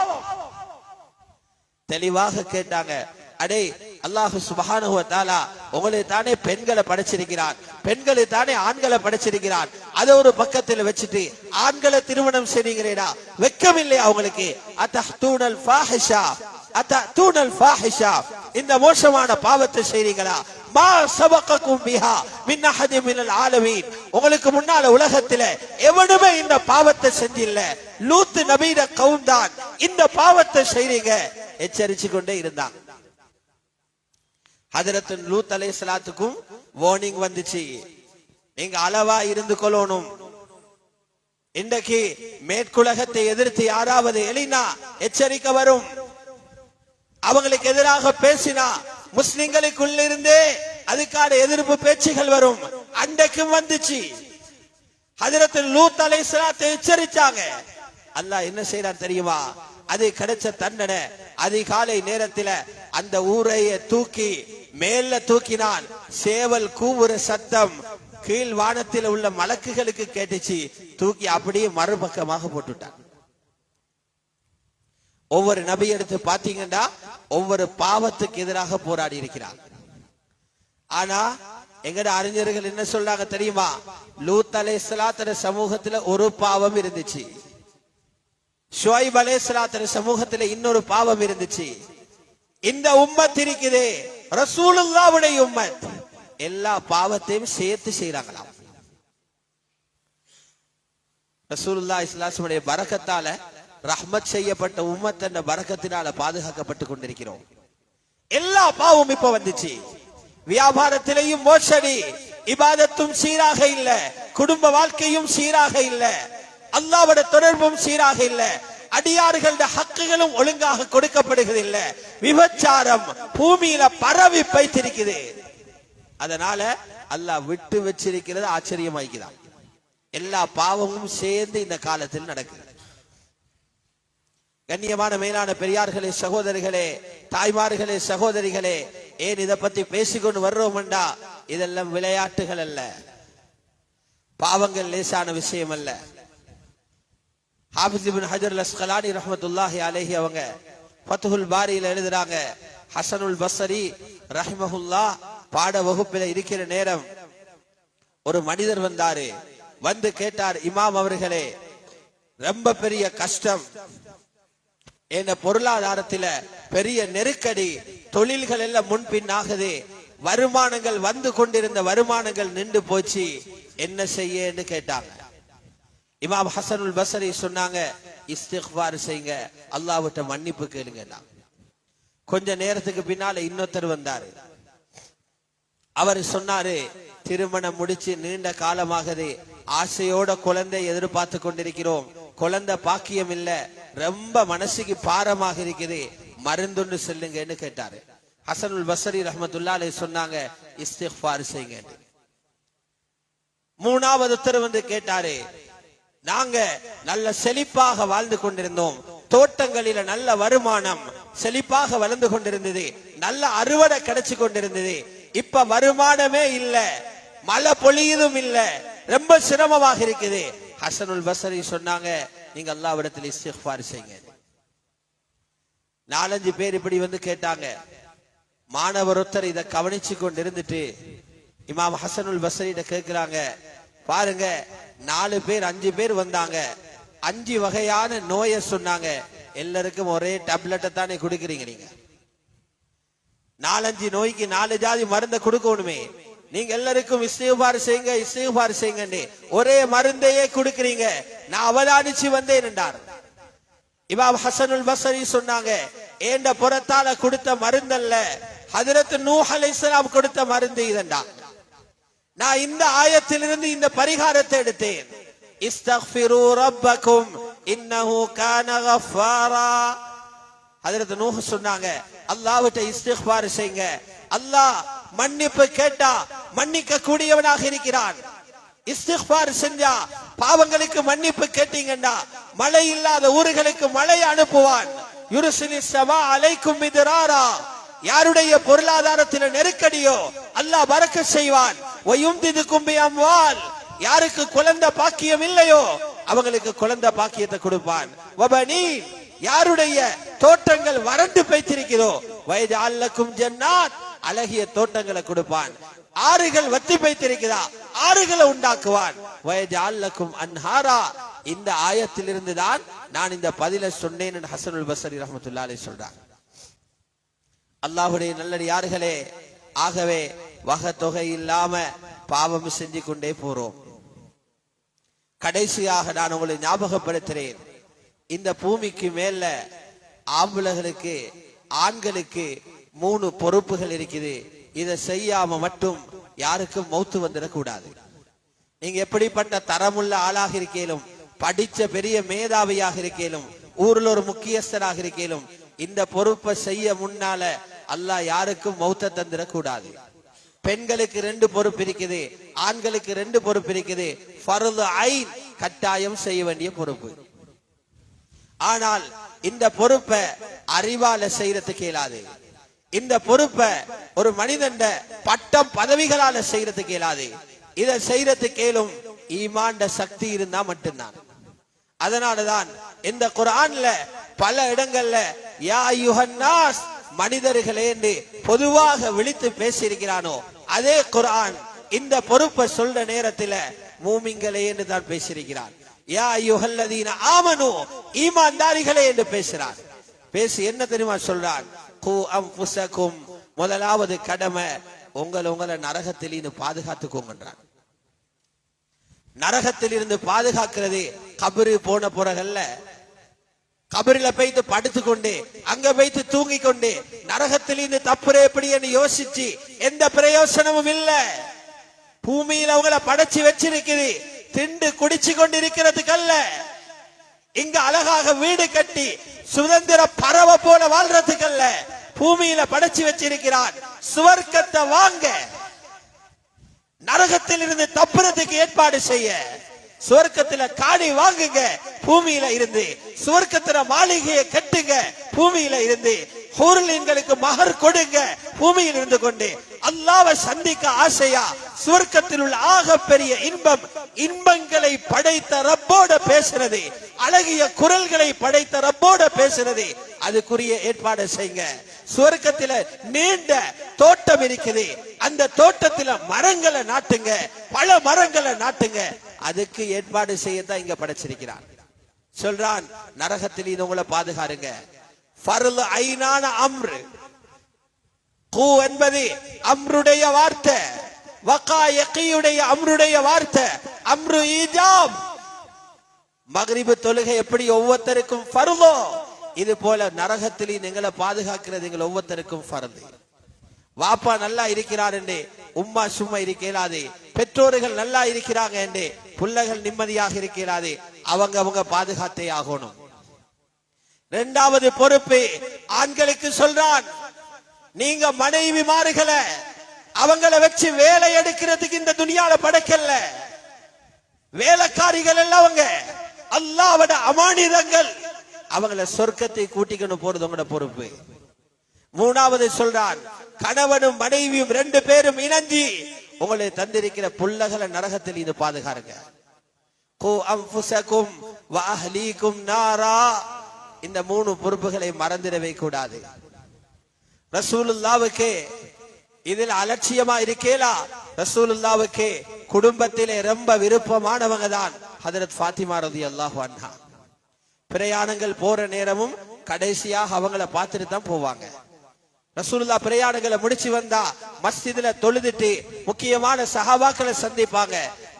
தெளிவாக கேட்டாங்க, அடே அல்லாஹ் சுப்ஹானஹு வ தஆலா உங்களை தானே பெண்களை படைச்சிருக்கிறான், பெண்களை தானே ஆண்களை படைச்சிருக்கிறான். அதை ஒரு பக்கத்தில் வச்சுட்டு ஆண்களை திருமணம் செய்கிறீங்களா? வெக்கம் இல்லையா அவங்களுக்கு? அத்தஹ்தூனல் ஃபாஹிஷா அத்தூனல் ஃபாஹிஷா. இந்த மோசமான பாவத்தை செய்றீங்களா? மா சபககும் பிஹா மின் அஹதி மினல் ஆலமீன். உங்களுக்கு முன்னால உலகத்துல எவனுமே இந்த பாவத்தை செஞ்சில்ல. லூத் நபியோட கௌம் தான் இந்த பாவத்தை செய்றீங்க. எச்சரிச்சு கொண்டே இருந்தாங்க. ஹஜரத் லூத் அலைஹிஸ்ஸலாத்துக்கும் வார்னிங் வந்துச்சு, நீங்க அளவா இருந்து கொள்ளணும். இன்றைக்கு மேற்குலகத்தை எதிர்த்து யாராவது எழினா எச்சரிக்கை வரும். அவங்களுக்கு எதிராக பேசினா முஸ்லிம்களுக்குள்ளிருந்தே அதுக்கான எதிர்ப்பு பேச்சுகள் வரும். அன்றைக்கும் வந்துச்சு. ஹஜரத் லூத் அலைஹிஸ்ஸலாத்தை எச்சரிச்சாங்க. அல்லாஹ் என்ன செய்யறார் தெரியுமா? அது கிடைச்ச தண்டனை. அதிகாலை நேரத்தில் அந்த ஊரையை தூக்கி மேல தூக்கினான். சேவல் கூவுற சத்தம் கீழ் வானத்தில் உள்ள மலக்குகளுக்கு கேட்டுச்சு. தூக்கி அப்படியே மறுபக்கமாக போட்டுட்டான். ஒவ்வொரு நபி எடுத்து பாத்தீங்கன்னா ஒவ்வொரு பாவத்துக்கு எதிராக போராடி இருக்கிறார். ஆனா எங்கட அறிஞர்கள் என்ன சொல்றாங்க தெரியுமா? லூத் அலைஹிஸ்ஸலாத்து சமூகத்துல ஒரு பாவம் இருந்துச்சு, ஷுவைப் அலைஹிஸ்ஸலாத்து சமூகத்துல இன்னொரு பாவம் இருந்துச்சு. இந்த உம்மத் இருக்குது ரசூலுல்லாஹ்வுடைய உம்மத், எல்லா பாவத்தையும் சேர்த்து செய்யறாங்களாம். ரசூலுல்லாஹி ஸல்லல்லாஹு அலைஹி வஸல்லம் பரக்கத்தால ரஹ்மத் செய்யப்பட்ட உம்மத் என்ற பரக்கத்தினால பாதுகாக்கப்பட்டு கொண்டிருக்கிறோம். எல்லா பாவமும் இப்ப வந்துச்சு. வியாபாரத்திலேயும் மோசடி, இபாதத்தும் சீராக இல்ல, குடும்ப வாழ்க்கையும் சீராக இல்ல, அல்லாஹ்வுடைய தொடர்பும் சீராக இல்ல, அடியார்களோட ஹக்குகளும் ஒழுங்காக கொடுக்கப்படுகிறது இல்ல, விபச்சாரம் பூமியில பரவி பைத்திருக்குது. அதனால அல்லாஹ் விட்டு வச்சிருக்கிறது ஆச்சரியமாய்க்குதான். எல்லா பாவமும் சேர்ந்து இந்த காலத்தில் நடக்குது. கண்ணியமான மேலான பெரியார்களே, சகோதரிகளே, தாய்மார்களே, சகோதரிகளே, ஏன் இதை பத்தி பேசிக்கொண்டு வர்றோம்டா, இதெல்லாம் விளையாட்டுகள் அல்ல, பாவங்கள் லேசான விஷயம் அல்ல. ஹாஃபிஸ் இப்னு ஹஜர் அல்-அஸ்கலானி ரஹ்மத்துல்லாஹி அலைஹி அவங்க ஃபத்ஹுல் பாரியில எழுதுறாங்க, ஹஸனுல் பஸ்ரி ரஹ்மஹுல்லாஹ் பாட வகுப்பில இருக்கிற நேரம் ஒரு மனிதர் வந்தாரு. வந்து கேட்டார், இமாம் அவர்களே, ரொம்ப பெரிய கஷ்டம், என்ன பொருளாதாரத்தில பெரிய நெருக்கடி, தொழில்கள் எல்லாம் முன்பின் ஆகுது, வருமானங்கள் வந்து கொண்டிருந்த வருமானங்கள் நின்று போச்சு, என்ன செய்யன்னு கேட்டாங்க. இமாம் ஹஸனுல் பஸ்ரி சொன்னாங்க, இஸ்திக்ஃபார் செய்யுங்க, அல்லாஹ்விட்ட மன்னிப்பு கேளுங்க. கொஞ்ச நேரத்துக்கு பின்னால இன்னொருத்தர் வந்தாரு. அவர் சொன்னாரு, திருமணம் முடிச்சு நீண்ட காலமாகுது, ஆசையோட குழந்தை எதிர்பார்த்து கொண்டிருக்கிறோம், குழந்தை பாக்கியம் இல்ல, ரொம்ப மனசுக்கு பாரமாக இருக்குது, மருந்துன்னு சொல்லுங்கன்னு கேட்டாரு. ஹஸனுல் பஸ்ரி ரஹ்மத்துல்லாஹி அலைஹி சொன்னாங்க, இஸ்திக்ஃபார் செய்யுங்க. மூணாவது ஒருத்தர் வந்து கேட்டாரு, நாங்க நல்ல செழிப்பாக வாழ்ந்து கொண்டிருந்தோம், தோட்டங்களில நல்ல வருமானம் செழிப்பாக வளர்ந்து கொண்டிருந்தது, நல்ல அறுவடை கிடைச்சு கொண்டிருந்தது, இப்ப வருமானமே இல்ல, மழை பொழியதும் இல்ல, ரொம்ப சிரமமாக இருக்குது. ஹஸனுல் பஸ்ரி சொன்னாங்க, நீங்க அல்லாஹ்விடத்தில் இஸ்திக்ஃபார் செய்யுங்க. 4-5 பேர் இப்படி வந்து கேட்டாங்க. மாணவர் ஒருத்தர் இதை கவனிச்சு கொண்டு இருந்துட்டு இமாம் ஹஸனுல் பஸ்ரியிட கேட்கிறாங்க, பாருங்க 4 பேர் 5 பேர் வந்தாங்க, 5 வகையான நோயை சொன்னாங்க, எல்லாருக்கும் ஒரே டேப்லெட்டை தானே கொடுக்குறீங்க, நீங்க 4-5 நோய்க்கு 4 ஜாதி மருந்தை கொடுக்கணுமே, நீங்க எல்லாருக்கும் இஸ்திக்ஃபார் செய்யுங்க இஸ்திக்ஃபார் செய்யுங்க ஒரே மருந்தையே கொடுக்குறீங்க, நான் அவதானிச்சு வந்தேன் என்றார். இமாம் ஹஸனுல் பஸ்ரி சொன்னாங்க, ஏண்ட புறத்தால கொடுத்த மருந்தல்ல, ஹஜ்ரத் நூஹ் அலைஹிஸ்ஸலாம் கொடுத்த மருந்து இதண்டா. நான் இந்த ஆயத்திலிருந்து இந்த பரிகாரத்தை எடுத்தேன், இஸ்தக்ஃபிரு ரப்பக்கும் இன்னஹு கான கஃபாரா. ஹஜ்ரத் நூஹ் சொன்னாங்க, அல்லாஹ்விட்ட இஸ்திக்ஃபார் செய்யுங்க, அல்லாஹ் மன்னிப்பு கேட்டா மன்னிக்க கூடியவனாக இருக்கிறான். இஸ்திக்ஃபார் செஞ்சா, பாவங்களுக்கு மன்னிப்பு கேட்டீங்கன்னா மழை இல்லாத ஊர்களுக்கு மழை அனுப்புவான். யுர்சிலிஸ் ஸமா அலைக்கும் மித்ராரா, யாருடைய பொருளாதாரத்தில் நெருக்கடியோ அல்லாஹ் பரக்கத் செய்வான். வயும்திதுக்கும் பிஅம்வால், யாருக்கு குழந்தை பாக்கியம் இல்லையோ அவங்களுக்கு குழந்தை பாக்கியத்தை கொடுப்பான். வபனி, யாருடைய தோட்டங்கள் வறண்டு போய்த்திருக்கிறதோ வயஜஅல்லக்கும் ஜன்னாத், அழகிய தோட்டங்களை கொடுப்பான். ஆறுகள் வத்தி போய்த்திருக்கிறதா, ஆறுகளை உண்டாக்குவான். வயஜஅல்லக்கும் அன்ஹாரா, இந்த ஆயத்திலிருந்து தான் நான் இந்த பதிலை சொன்னேன் என்று ஹஸனுல் பஸ்ரி ரஹ்மத்துல்லாஹி அலைஹி சொல்றார். அல்லாஹ்வுடைய நல்லடியார்களே, ஆகவே வகை இல்லாம பாவம் செஞ்சு கொண்டே போறோம். கடைசியாக நான் உங்களை ஞாபகப்படுத்துறேன், இந்த பூமிக்கு மேல ஆம்பளைகளுக்கு ஆண்களுக்கு 3 பொறுப்புகள் இருக்குது. இதை செய்யாம மட்டும் யாருக்கும் மௌத்து வந்துடக்கூடாது. நீங்க எப்படிப்பட்ட தரமுள்ள ஆளாக இருக்கேனும், படிச்ச பெரிய மேதாவியாக இருக்கேனும், ஊர்ல ஒரு முக்கியஸ்தராக இருக்கேனும், இந்த பொறுப்பை செய்ய முன்னால அல்லாஹ் யாருக்கும் மௌத்த தந்துடக்கூடாது. பெண்களுக்கு 2 பொறுப்பு இருக்குது, ஆண்களுக்கு 2 பொறுப்பு இருக்குது. ஃபர்து ஐன் கட்டாயம் செய்ய வேண்டிய பொறுப்பு. ஆனால் இந்த பொறுப்பை அறிவால செய்யறதுக்கு இயலாது. இந்த பொறுப்பை ஒரு மனிதன் பட்டம் பதவிகளால செய்யறதுக்கு இயலாது. இதை செய்யறதுக்கு கேளும் ஈமான் சக்தி இருந்தா மட்டும்தான். அதனாலதான் இந்த குர்ஆன்ல பல இடங்கள்ல யா அய்யுஹன்னாஸ் மனிதர்களே என்று பொதுவாக விழித்து பேசியிருக்கிறானோ, அதே குர்ஆன் இந்த பொறுப்பை சொல்ற நேரத்தில் மூமின்களே என்று தான் பேசியிருக்கிறான். யா அய்யுஹல்லதீன ஆமனு ஈமான்தாரிகளே என்று பேசுறான். பேசி என்ன தெரியுமா சொல்றான்? கூ அன்ஃபுஸகும், முதலாவது கடமை உங்களை நரகத்தில் இருந்து பாதுகாத்துக்கோங்கன்றான். நரகத்தில் இருந்து பாதுகாக்கிறது கபரு போன பிறகல்ல. கபரில போய்த்து படுத்துக்கொண்டு அங்க போய்த்து தூங்கி கொண்டு நரகத்தில் இருந்து தப்புறே எப்படி என்று யோசிச்சு எந்த பிரயோசனமும் இல்ல. பூமியில அவங்களை படைச்சு வச்சிருக்குது திண்டு குடிச்சு கொண்டு இருக்கிறதுக்கு அல்ல. இங்க அழகாக வீடு கட்டி சுதந்திர பறவை போல வாழ்றதுக்கு அல்ல. பூமியில படைச்சு வச்சிருக்கிறான் சுவர்க்கத்தை வாங்க, நரகத்தில் இருந்து தப்புறதுக்கு ஏற்பாடு செய்ய. சுவர்க்கத்துல காணி வாங்குங்க, பூமியில இருந்து சுவர்க்கத்துல மாளிகையை கட்டுங்க, பூமியில இருந்து ஹூர்லீன்களுக்கு மகர் கொடுங்க, பூமியில் இருந்து கொண்டு அல்லாஹ்வை சந்திக்க ஆசையா சுவர்க்கத்தில் உள்ள ஆக பெரிய இன்பம், இன்பங்களை படைத்த ரப்போட பேசுறது, அழகிய குரல்களை படைத்த ரப்போட பேசுறது, அதுக்குரிய ஏற்பாடு செய்யுங்க. சுவர்க்கத்துல நீண்ட தோட்டம் இருக்குது, அந்த தோட்டத்துல மரங்களை நாட்டுங்க, பல மரங்களை நாட்டுங்க, அதுக்கு ஏற்பாடு செய்யத்தான் இங்க படைச்சிருக்கிறான். சொல்றான் நரகத்தில் இது உங்களை பாதுகாருங்க. ஃபர்து ஐனான அம்ரு, கூ என்பது அம்ருடைய வார்த்தை, வகா யகீயுடைய அம்ருடைய வார்த்தை, அம்ரு ஈஜாப். மக்ரிபு தொழுகை எப்படி ஒவ்வொருத்தருக்கும் ஃபர்தோ, இது போல நரகத்தில் எங்களை பாதுகாக்கிறது எங்கள் ஒவ்வொருத்தருக்கும் ஃபர்து. வாப்பா நல்லா இருக்கிறார் என்று உம்மா சும்மா இருக்கலாது, பெற்றோர்கள் நல்லா இருக்கிறாங்க என்று பிள்ளைகள் நிம்மதியாக இருக்கலாது, அவங்க பாதுகாத்தே ஆகணும். 2வது பொறுப்பு ஆண்களுக்கு சொல்றான், நீங்க மனைவிமார்களை அவங்கள வச்சு வேலை எடுக்கிறதுக்கு இந்த துனியால படைக்கல. வேலைக்காரிகள் எல்லாம் அவங்க அல்லாஹ்வோட அமானிதங்கள், அவங்கள சொர்க்கத்தை கூட்டிக்கணும் போறது உங்களோட பொறுப்பு. 3வது சொல்றான், கணவனும் மனைவியும் 2 பேரும் இணைஞ்சி உங்களை தந்திருக்கிற புள்ளகளை நரகத்தில் இது பாதுகாருங்க. கூ அன்ஃபுஸகும் வ அஹ்லீகும் நாரா. இந்த 3 பொறுப்புகளை மறந்துடவே கூடாது. ரசூலுல்லாஹ்வுக்கு இதில் அலட்சியமா இருக்கேலா. ரசூலுல்லாஹ்வுக்கு குடும்பத்திலே ரொம்ப விருப்பமானவங்க தான் ஹஜ்ரத் ஃபாத்திமா ரலியல்லாஹு அன்ஹா. பிரயாணங்கள் போற நேரமும் கடைசியாக அவங்கள பார்த்துட்டு தான் போவாங்க. ரசூலுல்லாஹ் பிரயாணங்களை முடிச்சு வந்தா மஸ்ஜிதுல தொழுதுட்டு முக்கியமான சஹாபாக்களை சந்திப்பாங்க.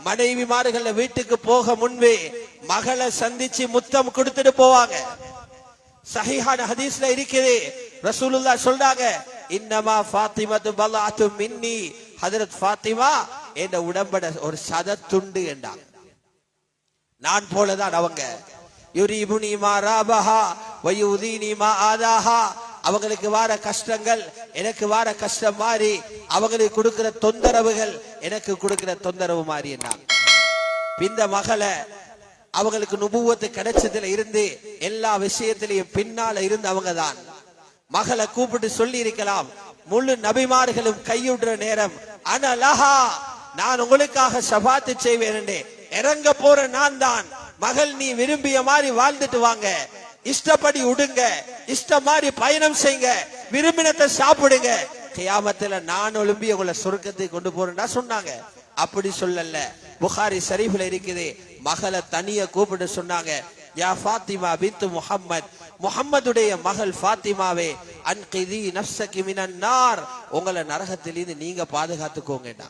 மனைவிமார்கள் வீட்டுக்கு போக முன்பே மகளை சந்திச்சு முத்தம் கொடுத்துட்டு போவாங்க. சஹீஹான ஹதீஸ்ல இருக்குது, ரசூலுல்லாஹ் சொல்றாங்க, இன்னமா ஃபாத்திமத்து பல்அத்து மின்னி, ஹஜ்ரத் ஃபாத்திமா என்ற உடம்பட ஒரு சதத்துண்டு என்றாங்க. நான் போலதான் அவங்க. யுரிபுனி மா ராபஹா வயுதீனி மா ஆதாஹா. அவங்களுக்கு வார கஷ்டங்கள் எனக்கு வார கஷ்டம் மாறி, அவங்களுக்கு கொடுக்கிற தொந்தரவுகள் எனக்கு கொடுக்கிற தொந்தரவு மாறி என்றாங்க. இந்த மகளை அவங்களுக்கு நுபுவத்து கிடைச்சதுல இருந்து எல்லா விஷயத்திலையும் பின்னால இருந்து அவங்க தான். மகளை கூப்பிட்டு சொல்லி இருக்கலாம், முழு நபிமார்களும் கையுடுற நேரம் அனலஹா, நான் உங்களுக்காக ஷஃபாத்து செய்வேன், இறங்க போற நான் தான். மகள் நீ விரும்பிய மாதிரி வாழ்ந்துட்டு வாங்க, இஷ்டப்படி உடுங்க, இஷ்ட மாதிரி பயணம் செய்யுங்க, விரும்பினத்தை சாப்பிடுங்க, கியாமத்துல நான் ஒழும்பி உங்களை சொர்க்கத்தை கொண்டு போறேன்னா சொன்னாங்க. அப்படி சொல்லல, புகாரி ஷரீஃப்ல இருக்குது, மகளை தனிய கூப்பிட்டு சொன்னாங்க, யா ஃபாத்திமா பின்த் முஹம்மத், முஹம்மதுடைய மகள் ஃபாத்திமாவே, அன்கிதி நஃப்ஸகி மினன் நார், உங்களை நரகத்திலிருந்து நீங்க பாதுகாத்துக்கோங்கடா.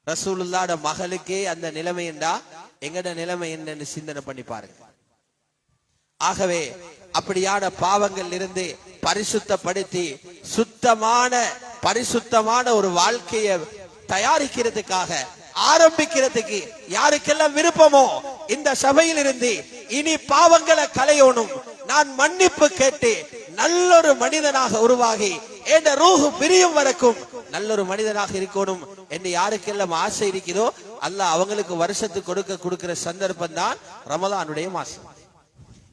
ரசூலுல்லாஹ்ட மகளுக்கே அந்த நிலைமை என்றா எங்கட நிலைமை என்னன்னு சிந்தனை பண்ணி பாருங்க. ஆகவே அப்படியான பாவங்கள் இருந்து பரிசுத்தப்படுத்தி சுத்தமான பரிசுத்தமான ஒரு வாழ்க்கையை தயாரிக்கிறதுக்காக ஆரம்பிக்கிறதுக்கு யாருக்கெல்லாம் விருப்பமோ இந்த சபையில் இருந்து இனி பாவங்களை களையணும், நான் மன்னிப்பு கேட்டு நல்லொரு மனிதனாக உருவாகி என்ற ரூஹு பிரியும் வரைக்கும் நல்லொரு மனிதனாக இருக்கணும் என்று யாருக்கெல்லாம் ஆசை இருக்கிறதோ அல்லாஹ் அவங்களுக்கு வருஷத்துக்கு கொடுக்கிற சந்தர்ப்பம் தான் ரமலானுடைய மாசம்.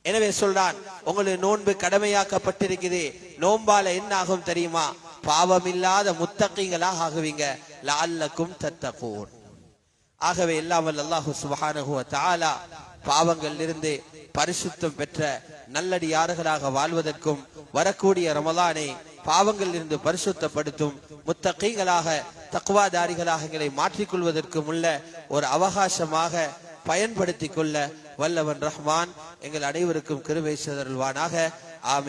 எனவே சொல்றான், உங்களுக்கு நோன்பு கடமையாக்கப்பட்டிருக்குது. நோன்பால என்ன ஆகும் தெரியுமா? பாவம் இல்லாத முத்தகீங்களாக ஆகுவீங்க. லஅல்லக்கும் தத்தகூன். ஆகவே எல்லாம் வல்ல அல்லாஹ் சுப்ஹானஹு வ தஆலா பாவங்களிலிருந்து பரிசுத்தம் பெற்ற நல்லடியார்களாக வாழ்வதற்கும் வரக்கூடிய ரமலானை பாவங்களிலிருந்து பரிசுத்தப்படுத்தும் முத்தகீங்களாக தக்வாதாரிகளாக எங்களை மாற்றிக்கொள்வதற்கும் உள்ள ஒரு அவகாசமாக பயன்படுத்திக் கொள்ள வல்லவன் ரஹ்மான் எங்கள் அனைவருக்கும் கிருபை செய்தருள்வானாக. ஆமீன்.